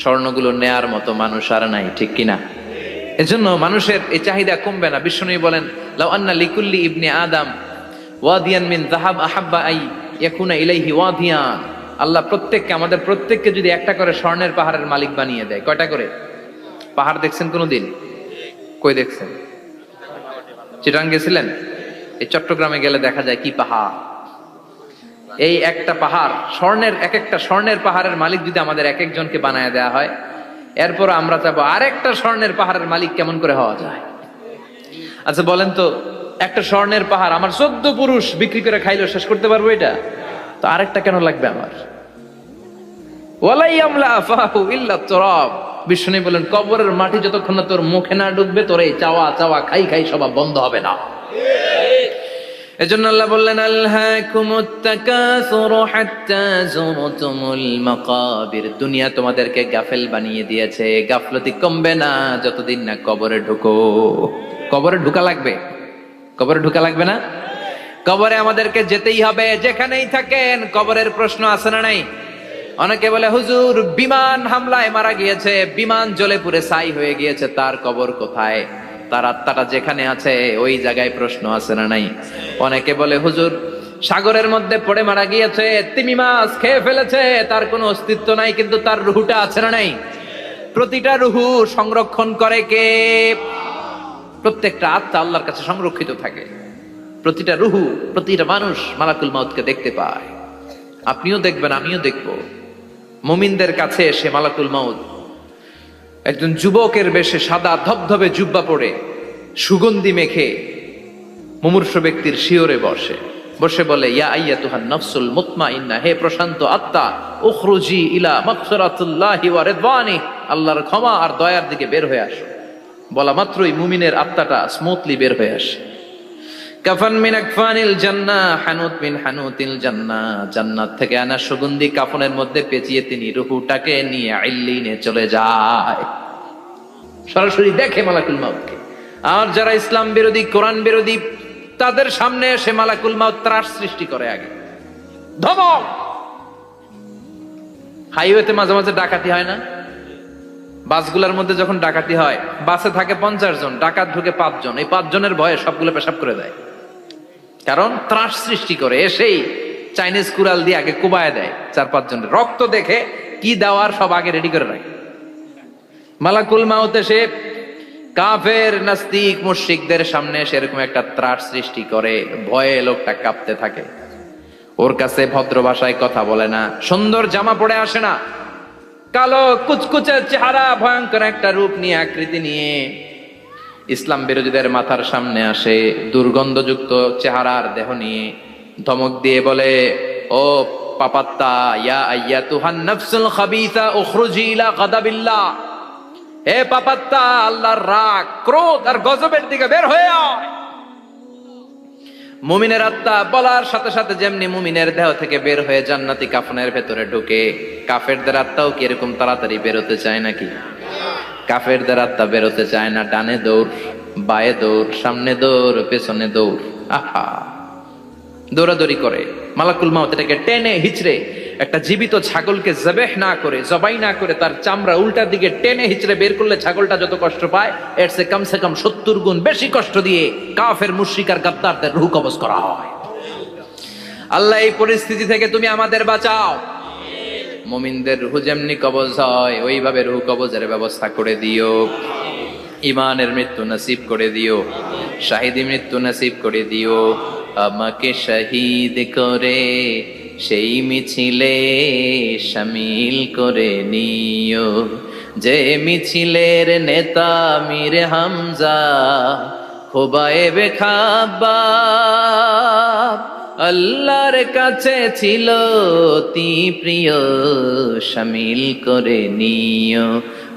স্বর্ণগুলো নেয়ার মতো মানুষ আর নাই, ঠিক কিনা? এজন্য মানুষের এই চাহিদা কমবে না। বিষ্ণু বলেন লাউ আন্না লিকুল্লি ইবনে আদম ওয়াদিয়ান মিন যাহাব আহাব্বা আই ইয়াকুনা ইলাইহি ওয়াদিয়ান। আল্লাহ প্রত্যেককে, আমাদের প্রত্যেককে যদি একটা করে স্বর্ণের পাহাড়ের মালিক বানিয়ে দেয়। কয়টা করে পাহাড় দেখছেন কোনোদিন? কই দেখছেন? চিটাং গেছিলেন? এই চট্টগ্রামে গেলে দেখা যায় কি পাহাড়। এই একটা পাহাড় স্বর্ণের, এক একটা স্বর্ণের পাহাড়ের মালিক যদি আমাদের এক একজনকে বানায় দেওয়া হয়, এরপর আমরা চাবো আরেকটা স্বর্ণের পাহাড়ের মালিক কেমন করে হওয়া যায়। আচ্ছা বলেন তো, একটা স্বর্ণের পাহাড় আমার 14 পুরুষ বিক্রি করে খাইলেও শেষ করতে পারবো এটা? তো আরেকটা কেন লাগবে আমার? ওয়ালাই আমলা আফাহু ইল্লা তুরাব। বিষ্ণু বলেন কবরের মাটি যতক্ষণ না তোর মুখে না ঢুকবে, তোর এই চাওয়া চাওয়া খাই খাই স্বভাব বন্ধ হবে না। এজন্য আল্লাহ বললেন আলহাকুমুত তাকাসুরু হাত্তা যুরতুমুল মাকাবির। দুনিয়া তোমাদেরকে গাফেল বানিয়ে দিয়েছে, গাফলতি কমবে না যতদিন না কবরে ঢুকো। কবরে ঢুকা লাগবে, কবরে ঢুকা লাগবে না? কবরে আমাদেরকে যেতেই হবে, যেখানেই থাকেন। কবরের প্রশ্ন আছে না নাই? অনেকে বলে হুজুর বিমান হামলায় মারা গিয়েছে, বিমান জ্বলে পুড়ে ছাই হয়ে গিয়েছে, তার কবর কোথায়? তার আত্মাটা যেখানে আছে ওই জায়গায় প্রশ্ন আছে না নাই? অনেকে বলে হুজুর সাগরের মধ্যে পড়ে মারা গিয়েছে, তিমি মাছ খেয়ে ফেলেছে, তার কোনো অস্তিত্ব নাই, কিন্তু তার রুহুটা আছে না নাই? প্রতিটা রুহু সংরক্ষণ করে কে? প্রত্যেকটা আত্মা আল্লাহর কাছে সংরক্ষিত থাকে। প্রতিটা রুহু, প্রতিটা মানুষ মালাকুল মাউতকে দেখতে পায়। আপনিও দেখবেন, আমিও দেখব। মুমিনদের কাছে এসে মালাকুল মাউত একজন যুবকের বেশে সাদা ধবধবে জুব্বা পরে সুগন্ধি মেখে মুমূর্ষু ব্যক্তির শিওরে বসে বসে বলে ইয়া আইয়াতুহান নাফসুল মুতমাইন্না, হে প্রশান্ত আত্মা, উখরুজি ইলা মাগফিরাতুল্লাহি ওয়া রিদওয়ানি, আল্লাহর ক্ষমা আর দয়ার দিকে বের হয়ে আসো। বলা মাত্রই মুমিনের আত্মাটা স্মুথলি বের হয়ে আসে। কাফান মিন আকফানিল জান্নাহ, হানুত মিন হানুতিল জান্নাহ, জান্নাত থেকে আনা সুগন্ধি কাফনের মধ্যে পেঁচিয়ে তিনি রূহটাকে নিয়ে ইল্লিনে চলে যায়। সরাসরি দেখে মালাকুল মাউতকে। আর যারা ইসলাম বিরোধী, কোরআন বিরোধী, তাদের সামনে এসে মালাকুল মাউত ত্রাস সৃষ্টি করে। আগে ধমক। হাইওয়েতে মাঝে মাঝে ডাকাতি হয় না? বাসগুলোর মধ্যে যখন ডাকাতি হয়, বাসে থাকে 50 জন, ডাকাত ঢুকে 5 জন, এই 5 জনের ভয়ে সবগুলো পেশাব করে দেয়, কারণ ত্রাস সৃষ্টি করে। এসেই চাইনিজ কুড়াল দিয়ে আগে কুবায় দেয় 4-5 জনের, রক্ত দেখে কি দেওয়ার সব আগে রেডি করে রাখে। মালাকুল মাউত এসে কাফের নাস্তিক মুশরিকদের সামনে সেরকম একটা ত্রাস সৃষ্টি করে, ভয়ে লোকটা কাঁপতে থাকে। ওর কাছে ভদ্র ভাষায় কথা বলে না, সুন্দর জামা পরে আসে না, কালো কুচকুচে চেহারা, ভয়ঙ্কর একটা রূপ নিয়ে, আকৃতি নিয়ে ইসলাম বিরোধীদের মাথার সামনে আসে, দুর্গন্ধযুক্ত চেহারার দেহ নিয়ে ধমক দিয়ে বলে, ও পাপাত্তা, ইয়া আইয়াতুহান নাফসুল খাবিসা উখরুজি ইলা গাদাবিল্লাহ, হে পাপাত্তা, আল্লাহর রাগ, ক্রোধ আর গজবের দিকে বের হয়ে আয়। মুমিনের আত্মা বলার সাথে সাথে যেমনি মুমিনের দেহ থেকে বের হয়ে জান্নাতি কাফনের ভেতরে ঢুকে, কাফেরদের আত্মাও কি এরকম তাড়াতাড়ি বেরোতে চায় নাকি? কাফেরদের আত্মা বেরোতে চায় না, ডানে দৌড়, বায়ে দৌড়, সামনে দৌড়, পেছনে দৌড়, আহা, দৌড়াদৌড়ি করে। মালাকুল মাউত এটাকে টেনে হিচড়ে, একটা জীবিত ছাগলকে জবেহ না করে, জবাই না করে, তার চামড়া উল্টার দিকে টেনে হিচড়ে বের করলে ছাগলটা যত কষ্ট পায়, এর সে কম 70 গুণ বেশি কষ্ট দিয়ে কাফের মুশরিক আর গাদ্দারদের রূহ কবজ করা হয়। আল্লাহ এই পরিস্থিতি থেকে তুমি আমাদের বাঁচাও। মুমিনদের রূহ যেমনি কবজ হয়, ওইভাবে রূহ কবজের ব্যবস্থা করে দিও। ইমানের মৃত্যু নসিব করে দিও, শাহিদি মৃত্যু নসিব করে দিও। আমাকে শহীদ করে সেই মিছিলে শামিল করে নিও, যে মিছিলের নেতা মীর হামজা, খুবাইবে খাব্বাব, আল্লাহর কাছে ছিল অতি প্রিয়, শামিল করে নিও।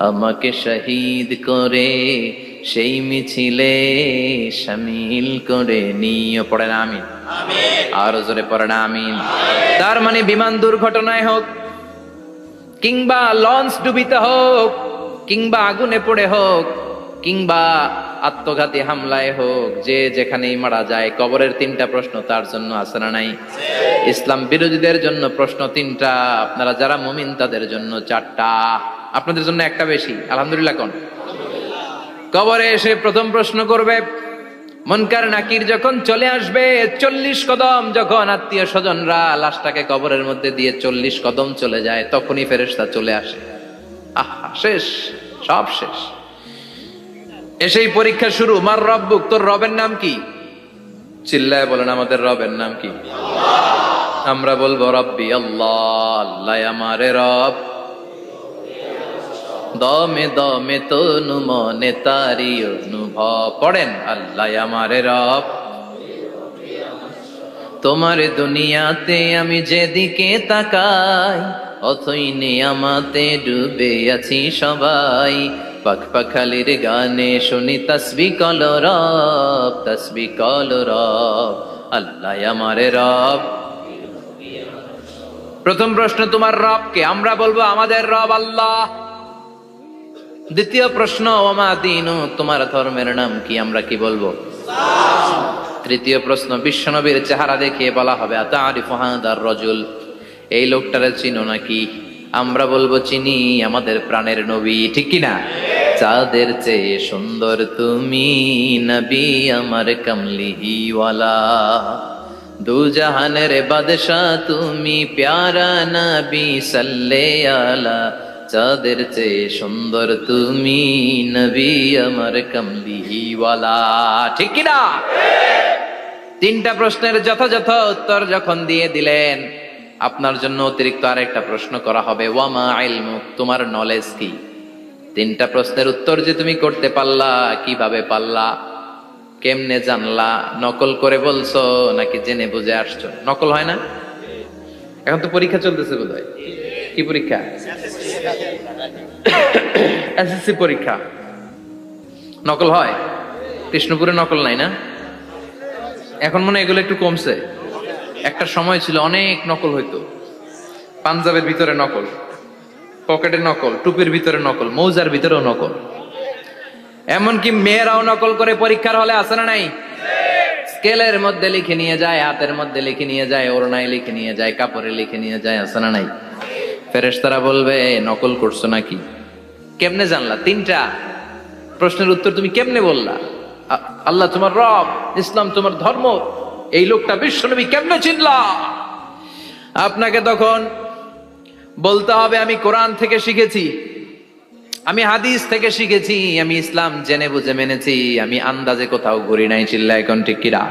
আমাকে শহীদ করে সেই মিছিলে শামিল করে নিও। পড়েন আমিন, আরো জোরে পড়েন আমিন। তার মানে বিমান দুর্ঘটনায় হোক, কিংবা লঞ্চ ডুবিতে হোক, কিংবা আগুনে পড়ে হোক, কিংবা আত্মঘাতী হামলায় হোক, যে যেখানেই মারা যায়, কবরের 3টা প্রশ্ন তার জন্য আছে না নাই? ইসলাম বিরোধীদের জন্য প্রশ্ন 3টা, আপনারা যারা মুমিন তাদের জন্য 4টা, আপনাদের জন্য একটা বেশি। আলহামদুলিল্লাহ কোন? কবরে এসে প্রথম প্রশ্ন করবে, মুনকার নাকির যখন চলে আসবে, 40 কদম যখন আত্মীয় স্বজনরা লাশটাকে কবরের মধ্যে দিয়ে 40 কদম চলে যায়, তখনই ফেরেশতা চলে আসে। আহা, শেষ, সব শেষ। এসেই পরীক্ষা শুরু। মার রব্বুক, তোর রবের নাম কি? চিল্লায় বলেন, আমাদের রবের নাম কি? আমরা বলবো রব্বি আল্লাহ, আল্লাহ আমারে রব। দমে দমে তনু মনে তারি অনুভব। পড়েন, আল্লাহ আমারে রব। তোমার দুনিয়াতে আমি যেদিকে তাকাই, অথই নিয়ামতে ডুবে আছি সবাই। পাখ পাখালির গানে শুনি তসবিহ কল রব, তসবিহ কল রব, আল্লাহ আমারে রব। প্রথম প্রশ্ন, তোমার রব কে? আমরা বলবো আমাদের রব আল্লাহ। দ্বিতীয় প্রশ্ন, ওমা দীনু, তোমার ধর্মের নাম কি? আমরা কি বলবো? তৃতীয় প্রশ্ন, বিশ্বনবীর চেহারা দেখিয়ে বলা হবে, আতারিফু হাদার রাজুল, এই লোকটারে চিনো নাকি? আমরা বলবো চিনি, আমাদের প্রাণের নবী, ঠিক কি না? চাঁদের চেয়ে সুন্দর তুমি নবী, আমার কামলিওয়ালা, দু জাহানের বাদশাহ তুমি, প্যারা নবী সাল্লে আলা। চাঁদের চেয়ে সুন্দর তুমি নবী, আমার কামলিওয়ালা, ঠিক কি না? 3টা প্রশ্নের যথাযথ উত্তর যখন দিয়ে দিলেন, আপনার জন্য অতিরিক্ত আরেকটা প্রশ্ন করা হবে, ওয়ামা ইলমুক, তোমার নলেজ কি? 3টা প্রশ্নের উত্তর যে তুমি করতে পারলা, কিভাবে পারলা, কেমনে জানলা? নকল করে বলছো নাকি জেনে বুঝে আসছো? নকল হয় না? এখন তো পরীক্ষা চলতেছে বোধহয়। কি পরীক্ষা? এসএসসি পরীক্ষা। নকল হয়? কৃষ্ণপুরে নকল নাই না? এখন মনে হয় এগুলো একটু কমছে। একটা সময় ছিল অনেক নকল হইতো। পাঞ্জাবের ভিতরে নকল, পকেটে নকল, টুপির ভিতরে নকল, মৌজার ভিতরেও নকল। এমনকি মেয়েরাও নকল করে পরীক্ষার হলে, আছে না নাই? স্কেলের মধ্যে লিখে নিয়ে যায়, হাতের মধ্যে লিখে নিয়ে যায়, ওড়নায় লিখে নিয়ে যায়, কাপড়ে লিখে নিয়ে যায়, আছে না নাই? ফেরেশতারা বলবে, নকল করছো নাকি? কেমনে জানলা? তিনটা প্রশ্নের উত্তর তুমি কেমনে বললা? আল্লাহ তোমার রব, ইসলাম তোমার ধর্ম, এই লোকটা বিশ্বনবী কেমনে চিনলা? আপনাকে তখন বলতে হবে আমি কোরআন থেকে শিখেছি, আমি হাদিস থেকে শিখেছি, আমি ইসলাম জেনে বুঝে মেনেছি, আমি আন্দাজে কোথাও ঘুরি নাই। চিল্লা এখন ঠিক কিরা?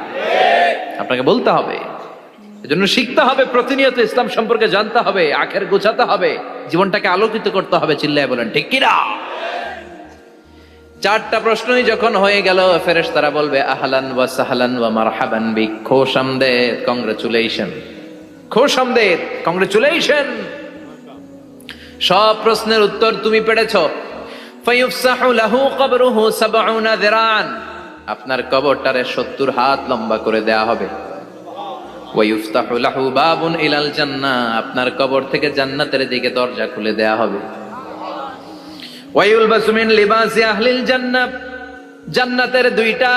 আপনাকে বলতে হবে, এজন্য শিখতে হবে, প্রতিনিয়ত ইসলাম সম্পর্কে জানতে হবে, আখের গোছাতে হবে, জীবনটাকে আলোকিত করতে হবে। চিল্লায় বলেন ঠিক কিরা? চারটা প্রশ্নই যখন হয়ে গেল, ফেরেশতারা বলবে আহলান ওয়া সাহলান ওয়া মারহাবান বিক, খোশামদেদ, কংগ্রাচুলেশন, খোশামদেদ, কংগ্রাচুলেশন, সব প্রশ্নের উত্তর তুমি পেরেছো। ফায়ুফসাহু লাহু কবরুহু ৭০ যিরান, আপনার কবরটারে ৭০ হাত লম্বা করে দেয়া হবে। ওয়া ইফতাহু লাহু বাবুন ইলাল জান্নাহ, আপনার কবর থেকে জান্নাতের দিকে দরজা খুলে দেয়া হবে। ওয়া ইউলবাসু মিন লিবাসি আহলিল জান্নাহ, জান্নাতের দুইটা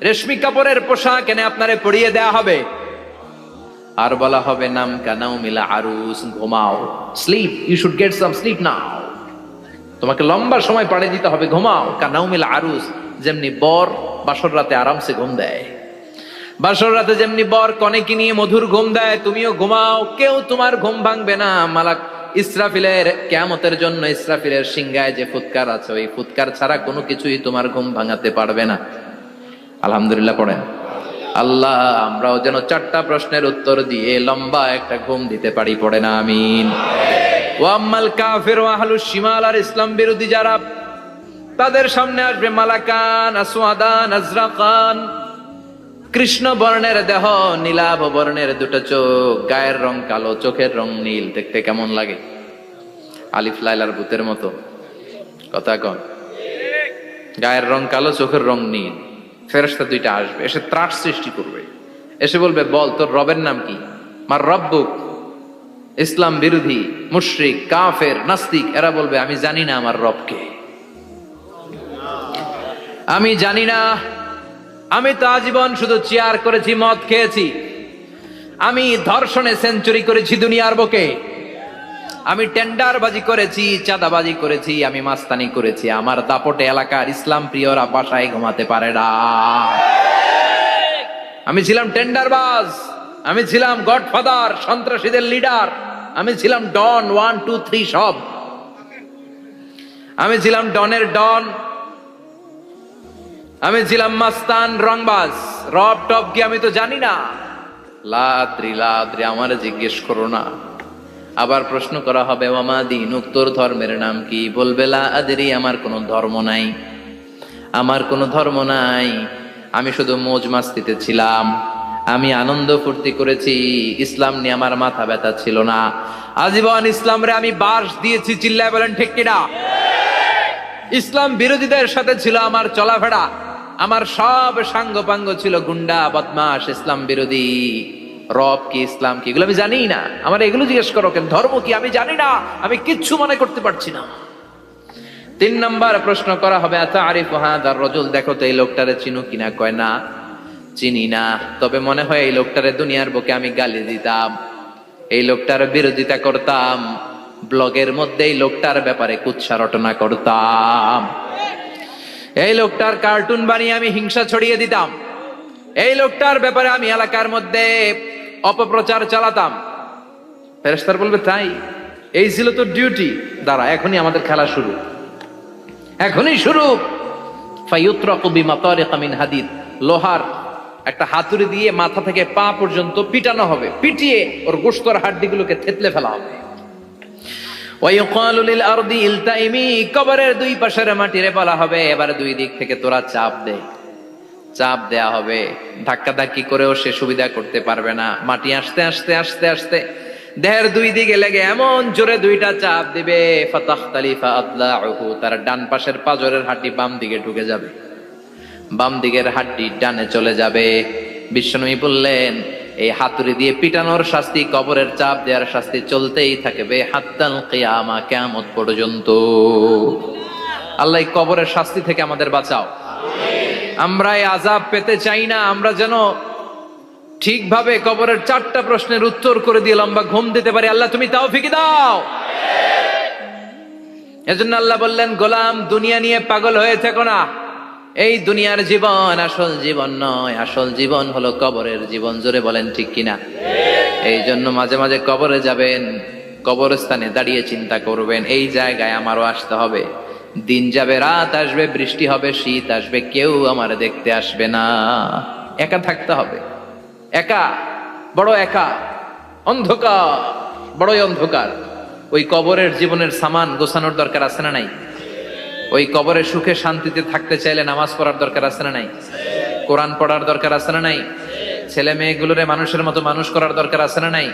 রেশমি কাপড়ের পোশাক এনে আপনারে পরিয়ে দেয়া হবে। আর বলা হবে নাম কানাউমিল আরুস, ঘুমাও, sleep, you should get some sleep now, তোমাকে লম্বা সময় পাড়ে দিতে হবে, ঘুমাও। কানাউমিল আরুস, যেমনি বর বাসর রাতে আরামসে ঘুম দেয়, বাসর রাতে যেমনি বর কনেকে নিয়ে মধুর ঘুম দেয়, তুমিও ঘুমাও, কেউ তোমার ঘুম ভাঙবে না। মালাক ইসরাফিলের, কিয়ামতের জন্য ইসরাফিলের সিংহায় যে ফুৎকার আছে, ওই ফুৎকার ছাড়া কোনো কিছুই তোমার ঘুম ভাঙাতে পারবে না। আলহামদুলিল্লাহ পড়েন। আল্লাহ আমরাও যেন চারটা প্রশ্নের উত্তর দিয়ে লম্বা একটা ঘুম দিতে পারি, পড়ে না আমিন। ওয়াম্মাল কাফির ওয়া আহলুশ শিমাল, আর ইসলাম বিরোধী যারা, তাদের সামনে আসবে মালাকান আসওয়াদান আজরাকান, কৃষ্ণ বর্ণের দেহ, নীলাভ বর্ণের দুটো চোখ, গায়ের রং কালো, চোখের রং নীল। দেখতে কেমন লাগে? আলিফ লাইলার ভূতের মতো, কথা কন। গায়ের রং কালো, চোখের রং নীল। ফেরেশতা দুইটা আসবে, এসে ত্রাস সৃষ্টি করবে, এসে বলবে বল তোর রবের নাম কি? মার রব্বুক। ইসলাম বিরোধী মুশরিক, কাফের, নাস্তিক এরা বলবে আমি জানি না আমার রবকে, আমি জানি না, আমি তো আজীবন শুধু চেয়ার করেছি, মদ খেয়েছি, আমি ধর্ষণে সেঞ্চুরি করেছি দুনিয়ার বুকে, আমি টেন্ডারবাজি করেছি, চাঁদাবাজি করেছি, আমি মাস্তানি করেছি, আমার দাপটে এলাকার ইসলাম প্রিয়রা বাসায় ঘুমাতে পারে না। আমি ছিলাম টেন্ডারবাজ, আমি ছিলাম গডফাদার, সন্ত্রাসীদের লিডার, আমি ছিলাম ডন 1 2 3 সব, আমি ছিলাম ডনের ডন, আমি ছিলাম মাস্তান, রংবাজ, রব টপ কি আমি তো জানি না। লাদ্রি লাদ্রি, আমারে জিজ্ঞেস করো না। আবার প্রশ্ন করা হবে ওয়ামা দীনুক, তোর ধর্মের নাম কি? বলবে লা আদরি, আমার কোনো ধর্ম নাই, আমার কোনো ধর্ম নাই, আমি শুধু মৌজ মাস্তিতে ছিলাম, আমি আনন্দ ফুর্তি করেছি, ইসলাম নিয়ে আমার মাথা ব্যথা ছিল না, আজীবন ইসলামরে আমি বাস দিয়েছি। চিল্লায় বলেন ঠিক কিনা? ইসলাম বিরোধীদের সাথে ছিল আমার চলাফেরা, আমার সব সাঙ্গপাঙ্গ ছিল গুন্ডা, বদমাশ, ইসলাম বিরোধী। রব কি, ইসলাম কি, এগুলো আমি জানি না। আমার এগুলো জিজ্ঞেস করো কেন? ধর্ম কি আমি জানি না, আমি কিচ্ছু মনে করতে পারছি না। 3 নাম্বার প্রশ্ন করা হবে আতারিফু হাদার রাজুল, দেখো তো এই লোকটারে চিনো কিনা? কয় না, চিনি না, তবে মনে হয় এই লোকটারে দুনিয়ার বুকে আমি গালি দিতাম, এই লোকটার বিরোধিতা করতাম, ব্লগের মধ্যে এই লোকটার ব্যাপারে কুৎসা রটনা করতাম, এই লোকটার কার্টুন বানিয়ে আমি হিংসা ছড়িয়ে দিতাম, এই লোকটার ব্যাপারে আমি এলাকার মধ্যে অপপ্রচার চালাতাম। ফেরেশতারা বলবে তাই? এই ছিল তোর ডিউটি? দাঁড়া, এখনই আমাদের খেলা শুরু, এখনই শুরু। ফায়ুতরাকু বিমাতারিক মিন হাদিদ, লোহার একটা হাতুড়ি দিয়ে মাথা থেকে পা পর্যন্ত পিটানো হবে, পিটিয়ে ওর গোশতর হাড্ডিগুলোকে থেতলে ফেলা হবে। ওয়ায়ুকালু লিল আরদি ইলতাইমি, কবরের দুই পাশের মাটিরে বলা হবে এবার দুই দিক থেকে তোরা চাপ দে, চাপ দেয়া হবে, ধাক্কা ধাক্কি করেও সে সুবিধা করতে পারবে না। মাটি আস্তে আস্তে আস্তে আস্তে দেহের দুই দিকে লেগে এমন জোরে দুইটা চাপ দিবে, ফাতাখতালিফা আদলাউহু, তার ডান পাশের পাজরের হাড্ডি বাম দিকে ঢুকে যাবে, বাম দিকের হাড্ডি ডানে চলে যাবে। বিশ্বনবী বললেন এই হাতুড়ি দিয়ে পিটানোর শাস্তি, কবরের চাপ দেওয়ার শাস্তি চলতেই থাকবে হাত্তাল কিয়ামা, কিয়ামত পর্যন্ত। আল্লাহ কবরের শাস্তি থেকে আমাদের বাঁচাও। আমরা এই আযাব পেতে চাই না, আমরা যেন ঠিকভাবে কবরের 4টা প্রশ্নের উত্তর করে দিয়ে লম্বা ঘুম দিতে পারি। আল্লাহ তুমি তৌফিক দাও। এজন্য আল্লাহ বললেন, গোলাম দুনিয়া নিয়ে পাগল হয়ে থেকো না। এই দুনিয়ার জীবন আসল জীবন নয়, আসল জীবন হলো কবরের জীবন। জোরে বলেন ঠিক কিনা? এই জন্য মাঝে মাঝে কবরে যাবেন, কবরস্থানে দাঁড়িয়ে চিন্তা করবেন, এই জায়গায় আমারও আসতে হবে। দিন যাবে, রাত আসবে, বৃষ্টি হবে, শীত আসবে, কেউ আমার দেখতে আসবে না। একা থাকতে হবে, একা, বড় একা, অন্ধকার, বড়ই অন্ধকার। ওই কবরের জীবনের সামান গোছানোর দরকার আছে না নাই? ওই কবরের সুখে শান্তিতে থাকতে চাইলে নামাজ পড়ার দরকার আছে না নাই? কোরআন পড়ার দরকার আছে না নাই? ছেলে মেয়েগুলোরে মানুষের মতো মানুষ করার দরকার আছে না নাই?